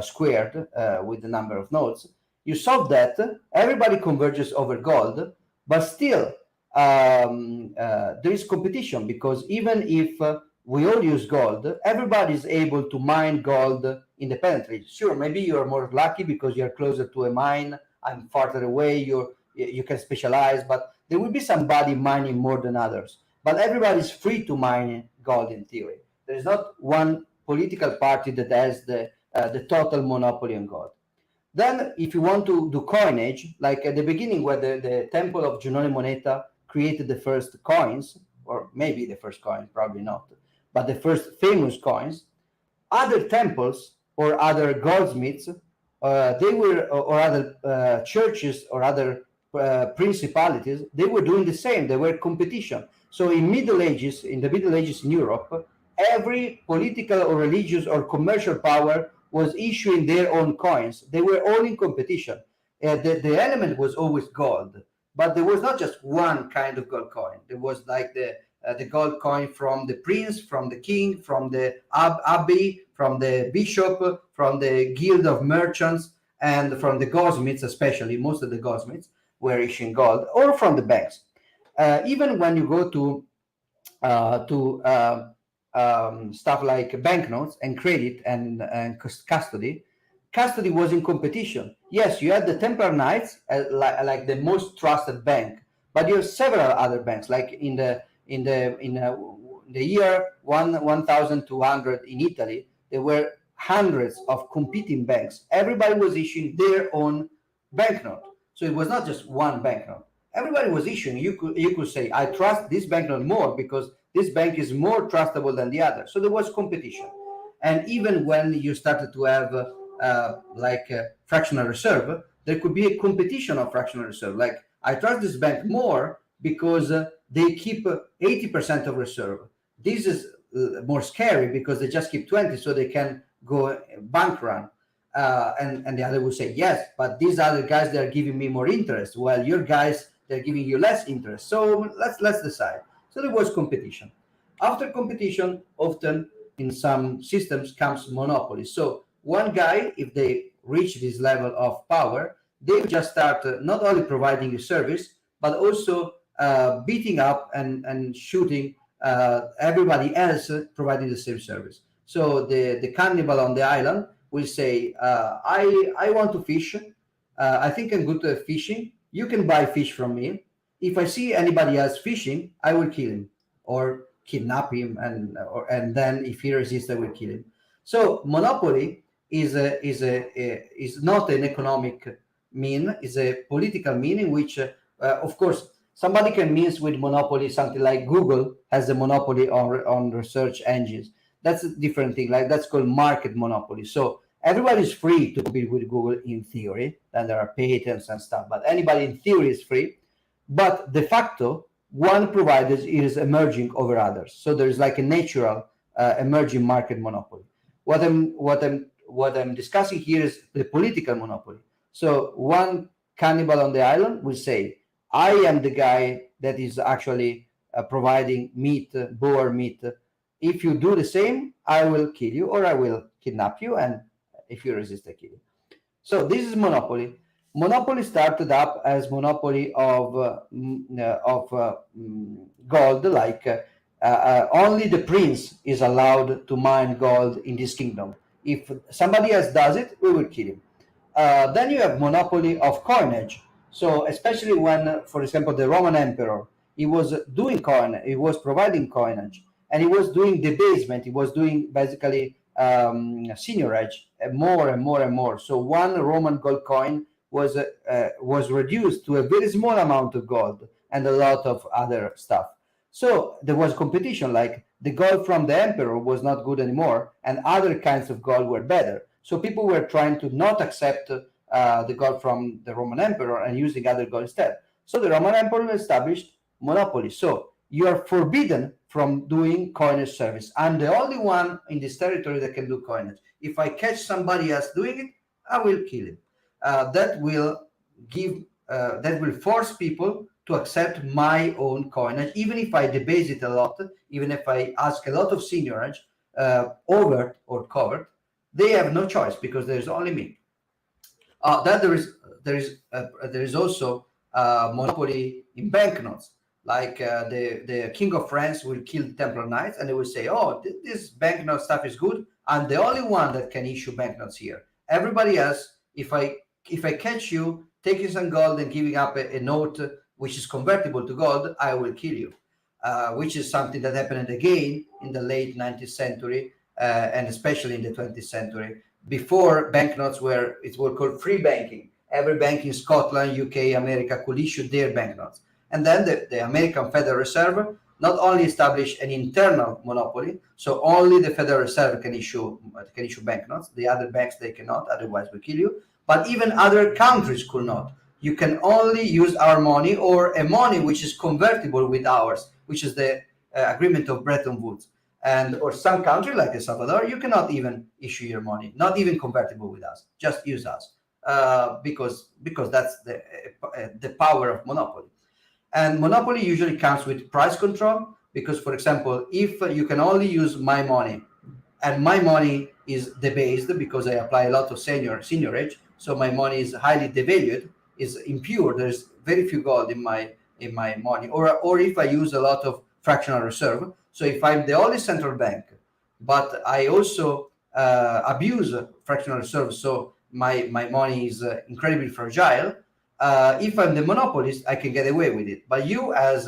squared with the number of nodes. You solve that, everybody converges over gold, but still there is competition, because even if we all use gold, everybody is able to mine gold independently. Sure, maybe you're more lucky because you're closer to a mine, I'm farther away, you can specialize, but there will be somebody mining more than others. But everybody is free to mine gold in theory. There is not one political party that has the total monopoly on gold. Then if you want to do coinage, like at the beginning where the temple of Giunone Moneta created the first coins, or maybe the first coin, probably not, but the first famous coins, other temples or other goldsmiths, they were, or other churches or other principalities, they were doing the same. They were competition. So in the Middle Ages in Europe, every political or religious or commercial power was issuing their own coins. They were all in competition. The element was always gold, but there was not just one kind of gold coin. There was like the gold coin from the prince, from the king, from the abbey, from the bishop, from the guild of merchants, and from the goldsmiths, especially. Most of the goldsmiths were issuing gold, or from the banks. Even when you go to stuff like banknotes and credit and custody was in competition. Yes, you had the Templar Knights like the most trusted bank, but you have several other banks. Like in the year 1200 in Italy, there were hundreds of competing banks. Everybody was issuing their own banknote, so it was not just one banknote. Everybody was issuing. You could say, I trust this banknote more because this bank is more trustable than the other. So there was competition. And even when you started to have fractional reserve, there could be a competition of fractional reserve. Like, I trust this bank more because they keep 80% of reserve. This is more scary because they just keep 20, so they can go bank run. And the other will say, yes, but these other guys, they're giving me more interest, while your guys, they're giving you less interest. So let's decide. So there was competition. After competition, often in some systems comes monopoly. So one guy, if they reach this level of power, they just start not only providing a service, but also beating up and shooting everybody else providing the same service. So the cannibal on the island will say, I want to fish. I think I'm good at fishing. You can buy fish from me. If I see anybody else fishing, I will kill him or kidnap him, and then if he resists, I will kill him. So monopoly is not an economic mean; is a political mean in which, of course, somebody can mean with monopoly something like Google has a monopoly on research engines. That's a different thing. Like, that's called market monopoly. So everybody is free to compete with Google in theory, and there are patents and stuff, but anybody in theory is free. But de facto, one provider is emerging over others. So there's like a natural emerging market monopoly. What I'm discussing here is the political monopoly. So one cannibal on the island will say, I am the guy that is actually providing meat, boar meat. If you do the same, I will kill you or I will kidnap you, and if you resist, I kill you. So this is monopoly. Monopoly started up as monopoly of gold, like only the prince is allowed to mine gold in this kingdom. If somebody else does it, we will kill him. Then you have monopoly of coinage. So especially when, for example, the Roman emperor, he was doing he was providing coinage, and he was doing debasement. He was doing basically seigniorage, more and more and more. So one Roman gold coin was reduced to a very small amount of gold and a lot of other stuff. So there was competition, like the gold from the emperor was not good anymore, and other kinds of gold were better. So people were trying to not accept the gold from the Roman emperor and using other gold instead. So the Roman emperor established monopoly. So you are forbidden from doing coinage service. I'm the only one in this territory that can do coinage. If I catch somebody else doing it, I will kill him. That will force people to accept my own coinage, even if I debase it a lot, even if I ask a lot of seigniorage, overt or covert. They have no choice because there's only me. Then there is also monopoly in banknotes. Like the King of France will kill the Templar Knights, and they will say, "Oh, this banknote stuff is good. I'm the only one that can issue banknotes here. Everybody else, if I catch you taking some gold and giving up a note which is convertible to gold, I will kill you." Which is something that happened again in the late 19th century and especially in the 20th century. Before banknotes it was called free banking. Every bank in Scotland, UK, America could issue their banknotes. And then the American Federal Reserve not only establish an internal monopoly, so only the Federal Reserve can issue banknotes. The other banks, they cannot, otherwise we kill you. But even other countries could not. You can only use our money or a money which is convertible with ours, which is the agreement of Bretton Woods. And or some country like El Salvador, you cannot even issue your money, not even convertible with us. Just use us, because that's the power of monopoly. And monopoly usually comes with price control, because, for example, if you can only use my money, and my money is debased because I apply a lot of seigniorage, so my money is highly devalued, is impure. There's very few gold in my money, or if I use a lot of fractional reserve. So if I'm the only central bank, but I also abuse fractional reserve, so my money is incredibly fragile. If I'm the monopolist, I can get away with it. But you as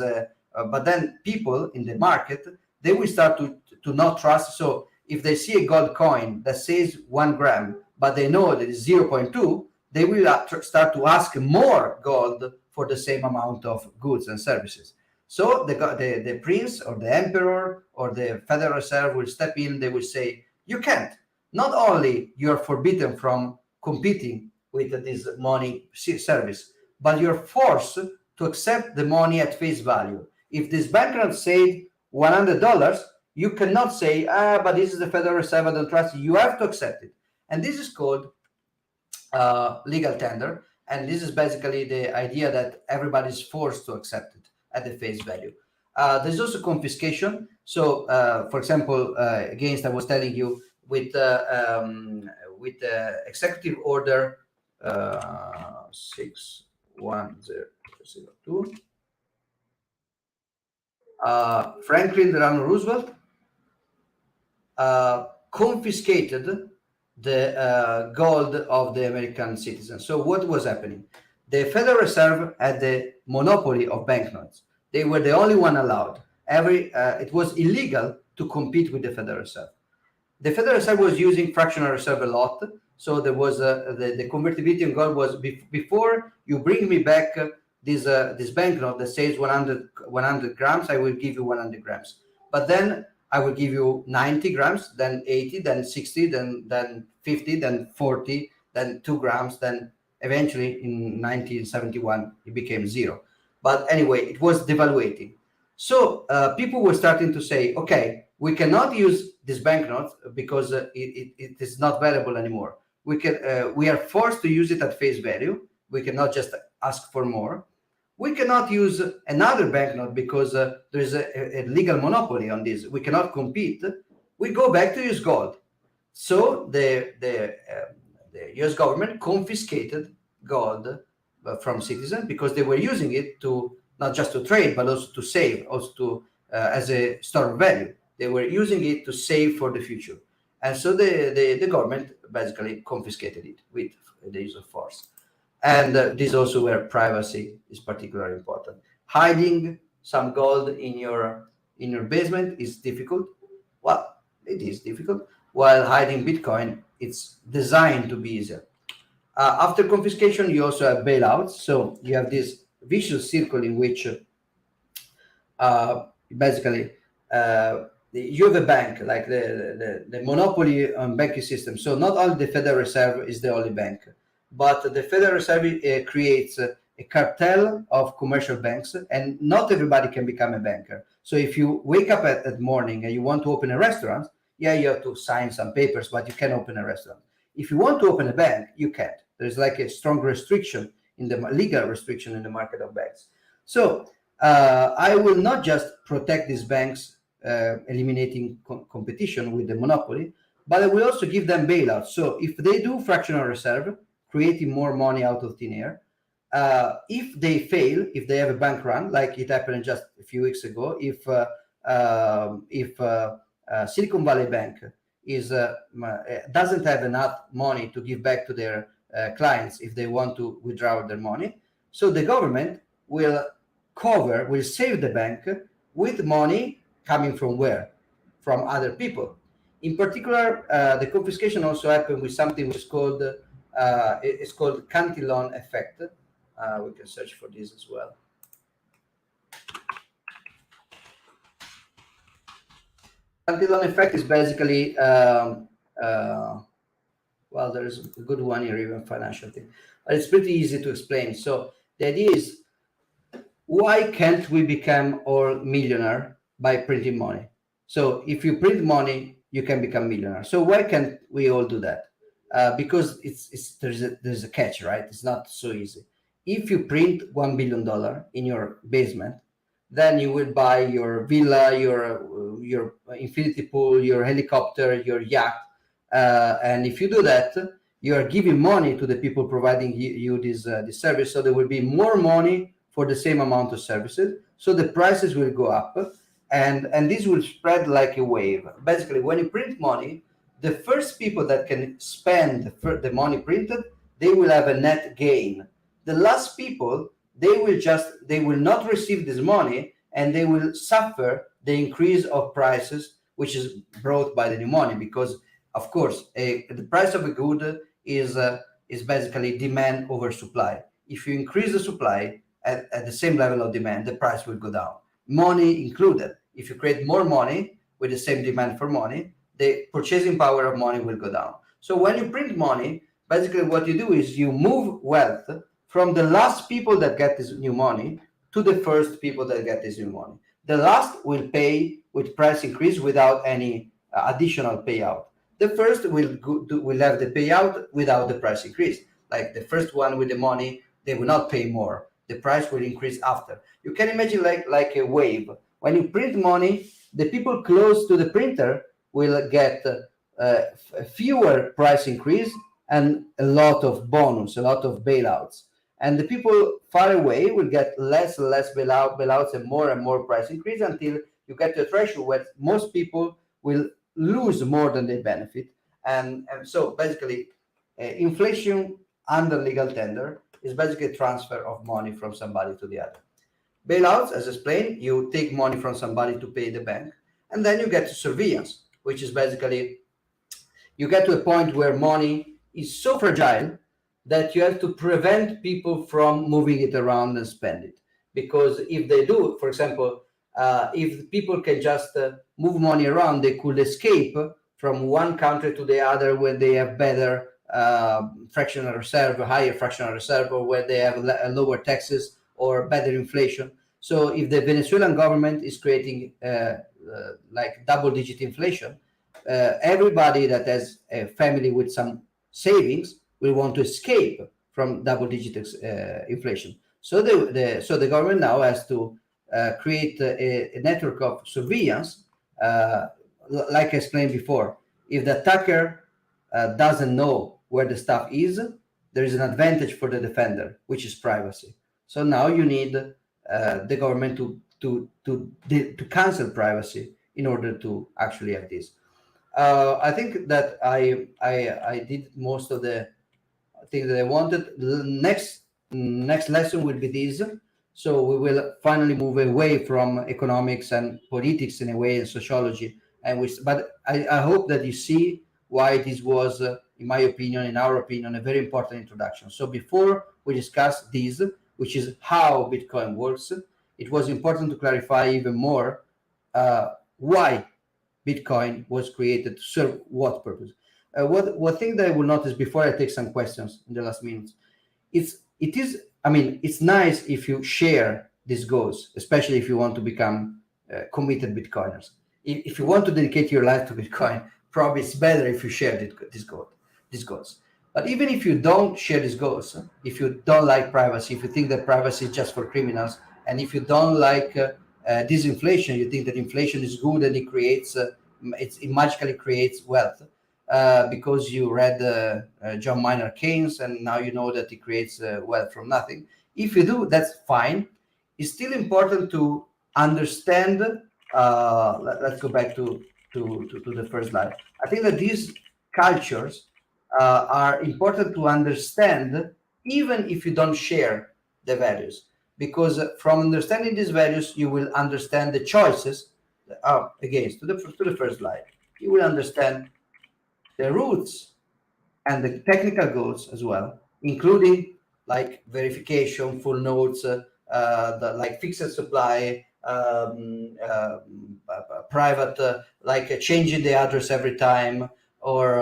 but then people in the market, they will start to not trust. So if they see a gold coin that says 1 gram, but they know that it's 0.2, they will start to ask more gold for the same amount of goods and services. So the prince or the emperor or the Federal Reserve will step in. They will say, you can't. Not only you're forbidden from competing with this money service, but you're forced to accept the money at face value. If this banknote said $100, you cannot say, but this is the Federal Reserve, I don't trust you. You have to accept it. And this is called legal tender. And this is basically the idea that everybody's forced to accept it at the face value. There's also confiscation. So, for example, against I was telling you with executive order 61002, Franklin Delano Roosevelt confiscated the gold of the American citizens. So what was happening? The Federal Reserve had the monopoly of banknotes. They were the only one allowed. It was illegal to compete with the Federal Reserve. The Federal Reserve was using fractional reserve a lot. So there was the convertibility in gold was before you bring me back this banknote that says 100 grams, I will give you 100 grams. But then I will give you 90 grams, then 80, then 60, then 50, then 40, then 2 grams, then eventually in 1971 it became 0. But anyway, it was devaluating. So people were starting to say, okay, we cannot use this banknote because it is not valuable anymore. We are forced to use it at face value. We cannot just ask for more. We cannot use another banknote because there is a legal monopoly on this. We cannot compete. We go back to use gold. So the U.S. government confiscated gold from citizens because they were using it to not just to trade, but also to save, also to as a store of value. They were using it to save for the future. And so the government basically confiscated it with the use of force. And this is also where privacy is particularly important. Hiding some gold in your basement is difficult. Well, it is difficult. While hiding Bitcoin, it's designed to be easier. After confiscation, you also have bailouts. So you have this vicious circle in which basically you have a bank, like the monopoly on banking system. So not only the Federal Reserve is the only bank, but the Federal Reserve creates a cartel of commercial banks, and not everybody can become a banker. So if you wake up at morning and you want to open a restaurant, yeah, you have to sign some papers, but you can open a restaurant. If you want to open a bank, you can't. There's like a strong restriction in the legal restriction in the market of banks. So I will not just protect these banks, eliminating competition with the monopoly, but I will also give them bailouts. So if they do fractional reserve, creating more money out of thin air, if they fail, if they have a bank run, like it happened just a few weeks ago, if Silicon Valley Bank doesn't have enough money to give back to their clients if they want to withdraw their money, so the government will save the bank with money coming from where? From other people. In particular, the confiscation also happened with something which is called it's called Cantillon effect. We can search for this as well. Cantillon effect is basically well, there's a good one here, even financial thing, but it's pretty easy to explain. So the idea is, why can't we become all millionaire by printing money? So if you print money, you can become millionaire. So why can't we all do that? Because there's a catch, right? It's not so easy. If you print $1 billion in your basement, then you will buy your villa, your infinity pool, your helicopter, your yacht, and if you do that, you are giving money to the people providing you this service. So there will be more money for the same amount of services. So the prices will go up, and this will spread like a wave. Basically, when you print money, the first people that can spend the money printed, they will have a net gain. The last people, they will not receive this money, and they will suffer the increase of prices, which is brought by the new money, because of course the price of a good is basically demand over supply. If you increase the supply at the same level of demand, the price will go down, money included. If you create more money with the same demand for money, the purchasing power of money will go down. So when you print money, basically what you do is you move wealth from the last people that get this new money to the first people that get this new money. The last will pay with price increase without any additional payout. The first will have the payout without the price increase. Like the first one with the money, they will not pay more. The price will increase after. You can imagine like a wave. When you print money, the people close to the printer will get fewer price increase and a lot of bonus, a lot of bailouts. And the people far away will get less and less bailouts and more price increase, until you get to a threshold where most people will lose more than they benefit. And so basically, inflation under legal tender is basically a transfer of money from somebody to the other. Bailouts, as explained, you take money from somebody to pay the bank, and then you get to surveillance, which is basically you get to a point where money is so fragile that you have to prevent people from moving it around and spend it. Because if they do, for example, if people can just move money around, they could escape from one country to the other when they have better fractional reserve, higher fractional reserve, or where they have lower taxes or better inflation. So if the Venezuelan government is creating like double-digit inflation, everybody that has a family with some savings will want to escape from double-digit inflation. So the government now has to create a network of surveillance, like I explained before. If the attacker doesn't know where the stuff is, there is an advantage for the defender, which is privacy. So now you need the government to cancel privacy in order to actually have this. I think that I did most of the things that I wanted. The next lesson will be this. So we will finally move away from economics and politics in a way, and sociology. But I hope that you see why this was, in my opinion, in our opinion, a very important introduction. So before we discuss this, which is how Bitcoin works, it was important to clarify even more why Bitcoin was created, to serve what purpose. What thing that I will notice before I take some questions in the last minutes, it's nice if you share these goals, especially if you want to become committed Bitcoiners. If you want to dedicate your life to Bitcoin, probably it's better if you share these goals. But even if you don't share these goals, if you don't like privacy, if you think that privacy is just for criminals, and if you don't like disinflation, you think that inflation is good and it magically creates wealth, because you read John Maynard Keynes, and now you know that it creates wealth from nothing. If you do, that's fine. It's still important to understand. Let's go back to the first slide. I think that these cultures are important to understand, even if you don't share the values, because from understanding these values, you will understand the choices. Again, to the first slide, you will understand the roots and the technical goals as well, including like verification, full nodes, like fixed supply, private, like changing the address every time, or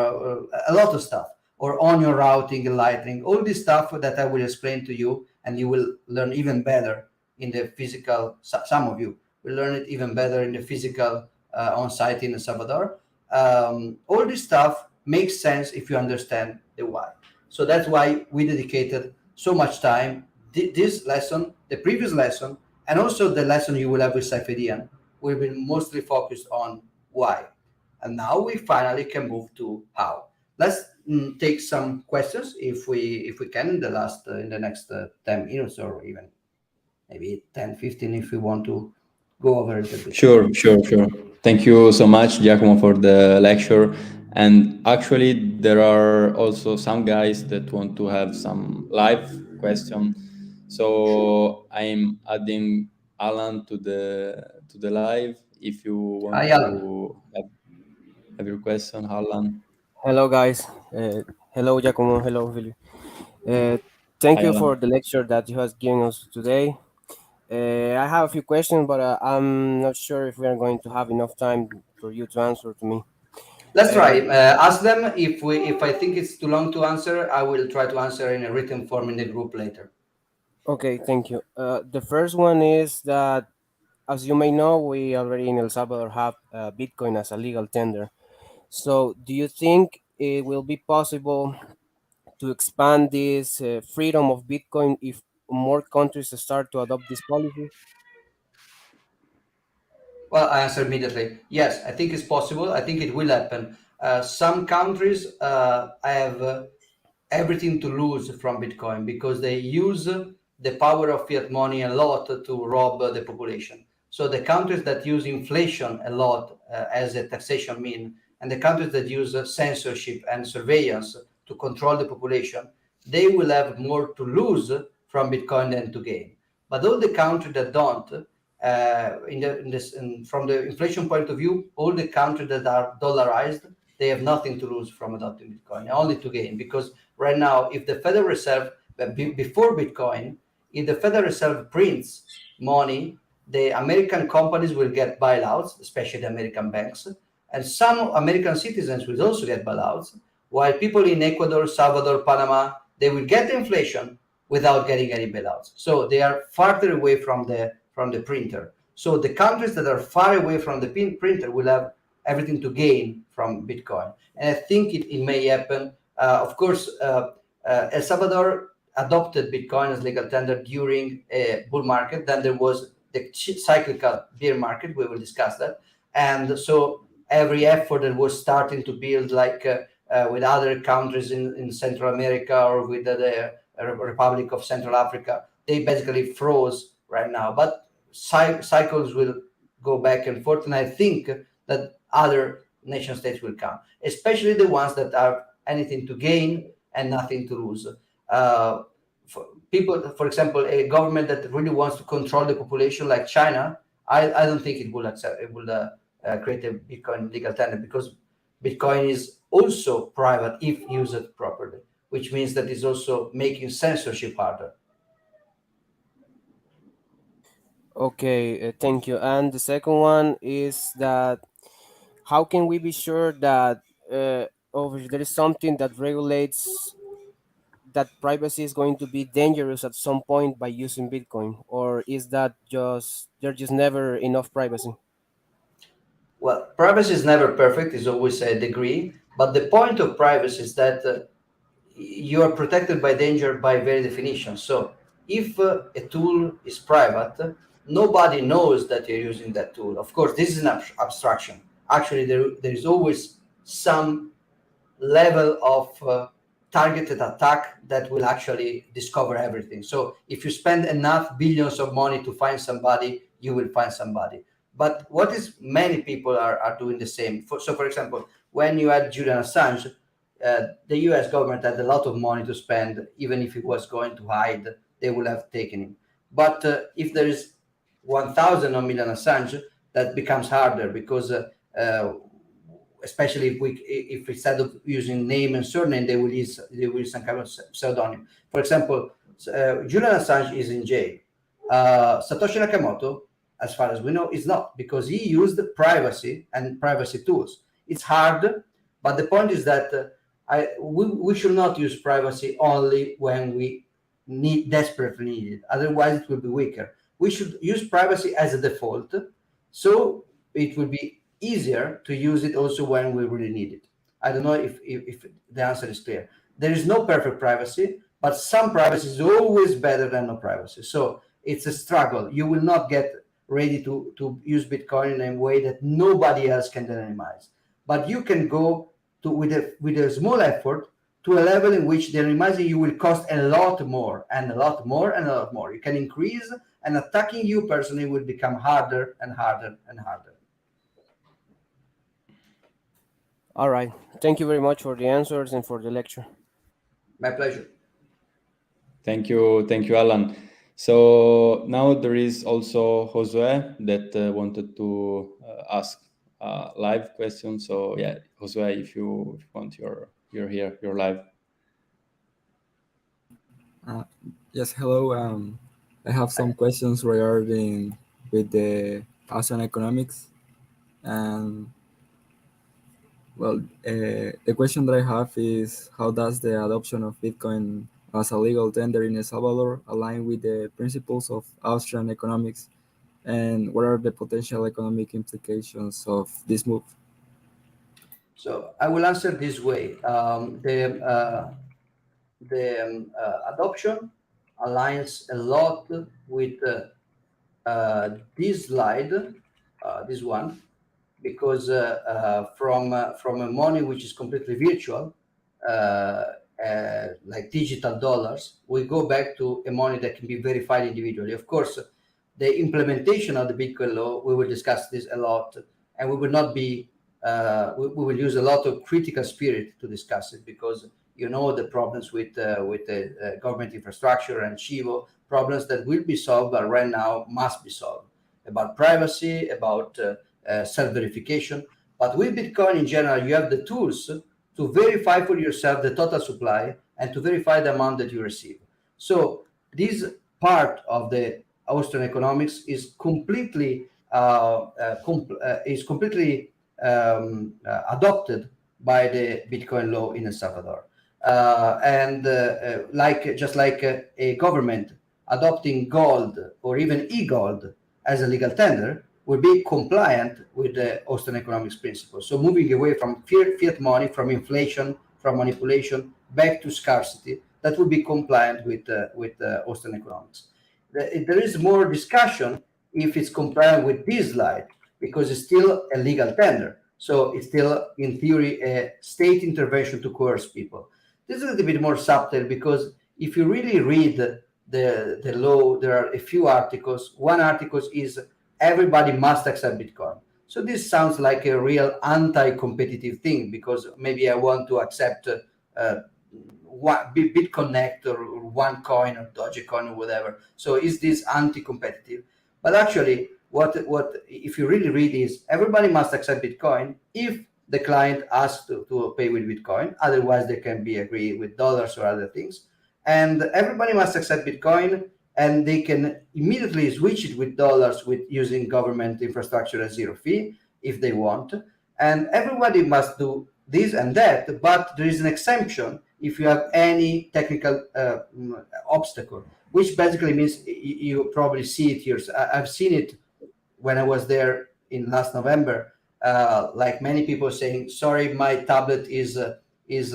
a lot of stuff, or onion routing and lightning, all this stuff that I will explain to you, and you will learn even better in the physical. Some of you will learn it even better in the physical on site in El Salvador. All this stuff makes sense if you understand the why. So that's why we dedicated so much time. This lesson, the previous lesson, and also the lesson you will have with Cypherian will be mostly focused on why. And now we finally can move to how. Let's take some questions if we can in the next 10 minutes, or even maybe 10-15 if we want to go over it a bit.
Sure. Thank you so much, Giacomo, for the lecture. And actually, there are also some guys that want to have some live question. So I'm adding Alan to the live. If you want
Hi, Alan.
to have your question, Alan.
Hello, guys. Hello, Giacomo. Hello, Philip. Thank
Hi,
you
Alan.
for the lecture that you have given us today. I have a few questions, but I'm not sure if we are going to have enough time for you to answer to me.
Let's try. Ask them. If I think it's too long to answer, I will try to answer in a written form in the group later.
Okay, thank you. The first one is that, as you may know, we already in El Salvador have Bitcoin as a legal tender. So, do you think it will be possible to expand this freedom of Bitcoin if more countries start to adopt this policy?
Well, I answer immediately. Yes, I think it's possible. I think it will happen. Some countries have everything to lose from Bitcoin because they use the power of fiat money a lot to rob the population. So the countries that use inflation a lot as a taxation mean, and the countries that use censorship and surveillance to control the population, they will have more to lose from Bitcoin than to gain. But all the countries that don't, from the inflation point of view, all the countries that are dollarized, they have nothing to lose from adopting Bitcoin, only to gain. Because right now, if the Federal Reserve, before Bitcoin, if the Federal Reserve prints money, the American companies will get bailouts, especially the American banks, and some American citizens will also get bailouts, while people in Ecuador, Salvador, Panama, they will get inflation without getting any bailouts. So they are farther away from the printer. So the countries that are far away from the printer will have everything to gain from Bitcoin. And I think it may happen. Of course, El Salvador adopted Bitcoin as legal tender during a bull market. Then there was the cyclical bear market. We will discuss that. And so every effort that was starting to build, like with other countries in Central America or with the Republic of Central Africa, they basically froze right now. But cycles will go back and forth, and I think that other nation states will come, especially the ones that have anything to gain and nothing to lose. People, for example, a government that really wants to control the population, like China, I don't think it will accept. It will create a Bitcoin legal tender, because Bitcoin is also private if used properly, which means that it's also making censorship harder.
Okay, thank you. And the second one is that how can we be sure that there is something that regulates that privacy is going to be dangerous at some point by using Bitcoin, or is that just there's just never enough privacy?
Well, privacy is never perfect; it's always a degree. But the point of privacy is that you are protected by danger by very definition. So if a tool is private, nobody knows that you're using that tool. Of course, this is an abstraction. Actually, there is always some level of targeted attack that will actually discover everything. So if you spend enough billions of money to find somebody, you will find somebody. But what is many people are doing the same. So for example, when you had Julian Assange, the US government had a lot of money to spend. Even if he was going to hide, they would have taken him. But if there is 1,000 or million Assange, that becomes harder, because especially if instead of using name and surname, they will use some kind of pseudonym. For example, Julian Assange is in jail. Satoshi Nakamoto as far as we know, is not, because he used privacy and privacy tools. It's hard, but the point is that we should not use privacy only when we desperately need it. Otherwise, it will be weaker. We should use privacy as a default, so it will be easier to use it also when we really need it. I don't know if the answer is clear. There is no perfect privacy, but some privacy is always better than no privacy. So it's a struggle. You will not get ready to use Bitcoin in a way that nobody else can anonymize. But you can go to with a small effort to a level in which the anonymizing you will cost a lot more and a lot more and a lot more. You can increase, and attacking you personally will become harder and harder and harder.
All right. Thank you very much for the answers and for the lecture.
My pleasure.
Thank you, Alan. So now there is also Josue that wanted to ask a live question. So yeah, Josue, if you want, you're here, you're live.
Yes, hello. I have some questions regarding with the Austrian economics, and well, the question that I have is how does the adoption of Bitcoin as a legal tender in El Salvador align with the principles of Austrian economics, and what are the potential economic implications of this move?
So I will answer this way. The adoption aligns a lot with this slide, this one, because from a money which is completely virtual, like digital dollars, we go back to a money that can be verified individually. Of course, the implementation of the Bitcoin law, we will discuss this a lot, and we will not be, we will use a lot of critical spirit to discuss it, because you know the problems with the government infrastructure and Chivo, problems that will be solved, but right now must be solved, about privacy, about self-verification. But with Bitcoin in general, you have the tools to verify for yourself the total supply and to verify the amount that you receive. So this part of the Austrian economics is completely adopted by the Bitcoin law in El Salvador. Just like a government adopting gold or even e-gold as a legal tender will be compliant with the Austrian economics principles. So moving away from fiat money, from inflation, from manipulation, back to scarcity, that will be compliant with Austrian economics. There is more discussion if it's compliant with this slide, because it's still a legal tender. So it's still, in theory, a state intervention to coerce people. This is a little bit more subtle, because if you really read the law, there are a few articles. One article is everybody must accept Bitcoin. So this sounds like a real anti-competitive thing, because maybe I want to accept BitConnect or OneCoin or Dogecoin or whatever. So is this anti-competitive? But actually, what if you really read is everybody must accept Bitcoin if the client asks to pay with Bitcoin. Otherwise, they can be agree with dollars or other things. And everybody must accept Bitcoin, and they can immediately switch it with dollars with using government infrastructure at zero fee if they want. And everybody must do this and that, but there is an exemption if you have any technical obstacle, which basically means you probably see it here. I've seen it when I was there in last November, like many people saying, sorry, my tablet is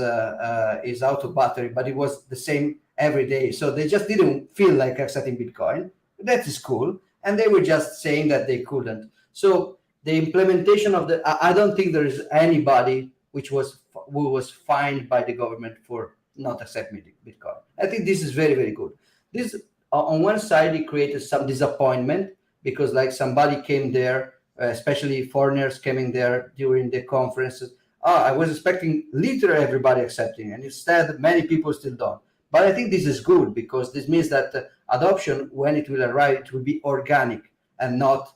out of battery, but it was the same every day. So they just didn't feel like accepting Bitcoin. That is cool. And they were just saying that they couldn't. So the implementation of I don't think there is anybody who was fined by the government for not accepting Bitcoin. I think this is very, very good. This, on one side, it created some disappointment, because like somebody came there, especially foreigners coming there during the conferences. I was expecting literally everybody accepting, and instead many people still don't. But I think this is good, because this means that adoption, when it will arrive, it will be organic and not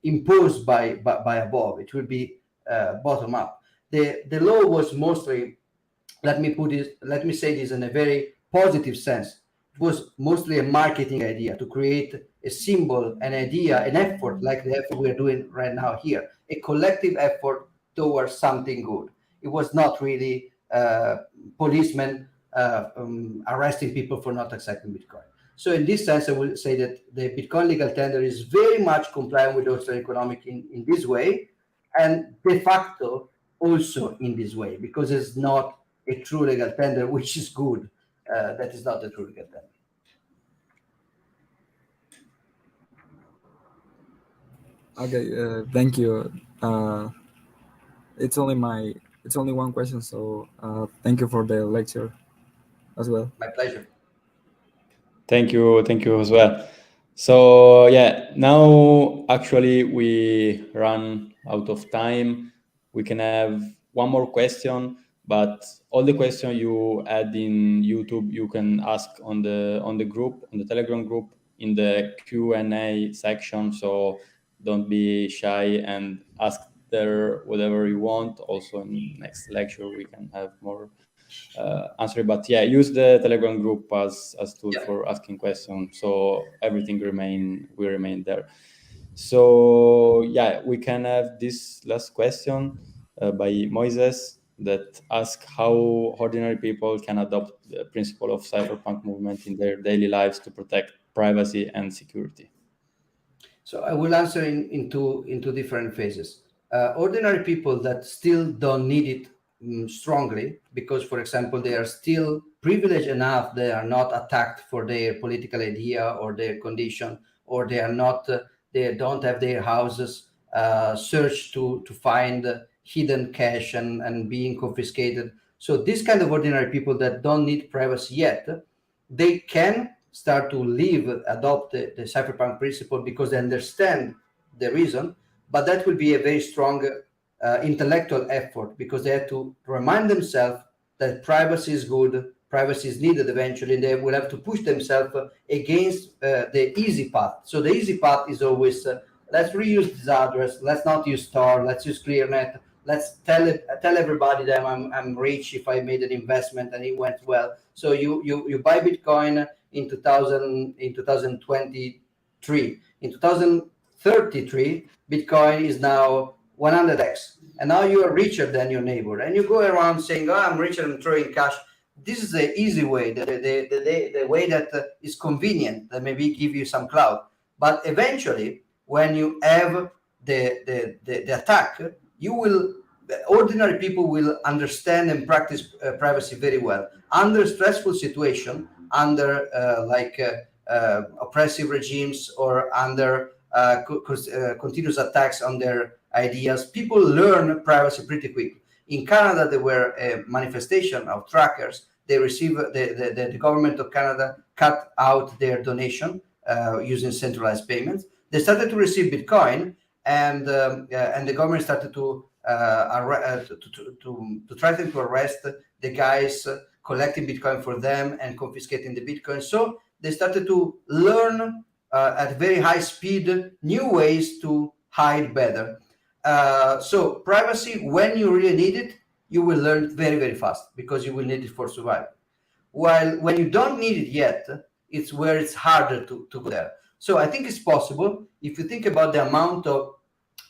imposed by above. It will be bottom up. The law was mostly, let me say this in a very positive sense. was mostly a marketing idea to create a symbol, an idea, an effort like the effort we're doing right now here, a collective effort towards something good. It was not really policemen arresting people for not accepting Bitcoin. So in this sense, I will say that the Bitcoin legal tender is very much compliant with Austrian economic in this way, and de facto also in this way, because it's not a true legal tender, which is good. That is not a true legal tender.
Okay, thank you. It's only one question, so thank you for the lecture as well.
My pleasure.
Thank you as well. So yeah, now actually we run out of time. We can have one more question, but all the questions you add in YouTube, you can ask on the group, on the Telegram group, in the Q&A section. So don't be shy and ask there whatever you want. Also in next lecture we can have more answer. But yeah, use the Telegram group as tool for asking questions. So everything will remain there. So yeah, we can have this last question by Moises that asks how ordinary people can adopt the principle of cypherpunk movement in their daily lives to protect privacy and security.
So I will answer in two different phases. Ordinary people that still don't need it strongly, because, for example, they are still privileged enough, they are not attacked for their political idea or their condition, or they are not, they don't have their houses searched to find hidden cash and being confiscated. So this kind of ordinary people that don't need privacy yet, they can start to adopt the cypherpunk principle because they understand the reason, but that will be a very strong intellectual effort, because they have to remind themselves that privacy is good, privacy is needed eventually, and they will have to push themselves against the easy path. So the easy path is always, let's reuse this address, let's not use Tor, let's use ClearNet, let's tell everybody that I'm rich if I made an investment and it went well. So you buy Bitcoin in 2023. In 2033, Bitcoin is now 100x, and now you are richer than your neighbor, and you go around saying, "Oh, I'm richer and throwing cash." This is the easy way, the way that is convenient, that maybe give you some clout. But eventually, when you have the attack, ordinary people will understand and practice privacy very well under stressful situation, under oppressive regimes, or under continuous attacks on their ideas. People learn privacy pretty quickly. In Canada, there were a manifestation of trackers. They received the government of Canada cut out their donation using centralized payments. They started to receive Bitcoin, and the government started to threaten to arrest the guys collecting Bitcoin for them and confiscating the Bitcoin. So they started to learn at very high speed new ways to hide better. So privacy, when you really need it, you will learn it very, very fast, because you will need it for survival. While when you don't need it yet, it's where it's harder to go there. So I think it's possible if you think about the amount of,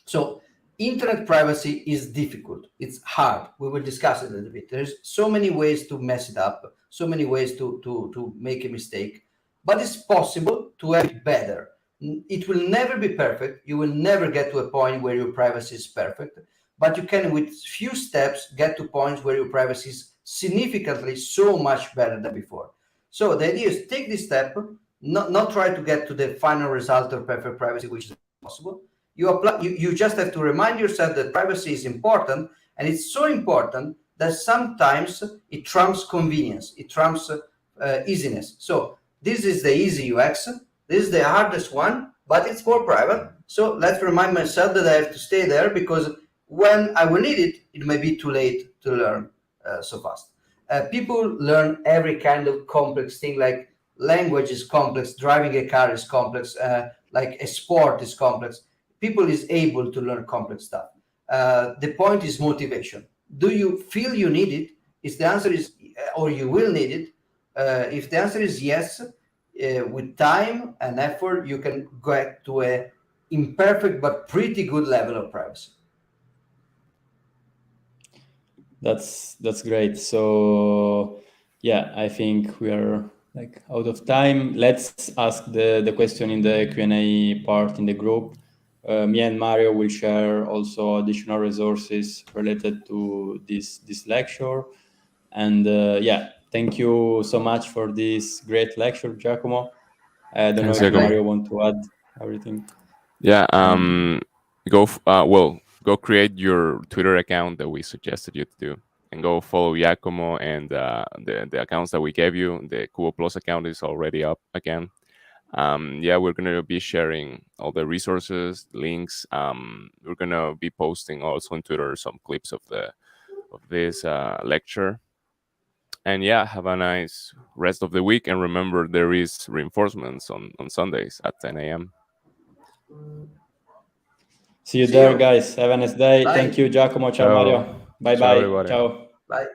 so internet privacy is difficult. It's hard. We will discuss it a little bit. There's so many ways to mess it up, so many ways to make a mistake, but it's possible to have it better. It will never be perfect. You will never get to a point where your privacy is perfect, but you can, with few steps, get to points where your privacy is significantly so much better than before. So the idea is take this step, not try to get to the final result of perfect privacy, which is possible. You just have to remind yourself that privacy is important, and it's so important that sometimes it trumps convenience, it trumps easiness. So this is the easy UX, this is the hardest one, but it's more private. So let's remind myself that I have to stay there, because when I will need it, it may be too late to learn so fast. People learn every kind of complex thing, like language is complex, driving a car is complex, like a sport is complex. People is able to learn complex stuff. The point is motivation. Do you feel you need it? If the answer is, or you will need it, if the answer is yes, with time and effort, you can get to a imperfect but pretty good level of privacy.
That's great. So yeah, I think we are like out of time. Let's ask the question in the Q&A part in the group. Me and Mario will share also additional resources related to this lecture. And yeah, thank you so much for this great lecture, Giacomo. I don't
Thanks,
know if
Giacomo.
Mario want to add everything.
Yeah. Go create your Twitter account that we suggested you to do, and go follow Giacomo and the accounts that we gave you. The Cubo Plus account is already up again. Yeah, we're gonna be sharing all the resources, links. We're gonna be posting also on Twitter some clips of this lecture. And yeah, have a nice rest of the week. And remember, there is reinforcements on Sundays at 10 a.m.
See you
See
there,
you.
guys. Have a nice day.
Bye.
Thank you, Giacomo. Ciao,
Ciao.
Mario. Bye
Ciao,
bye.
everybody.
Ciao.
Bye.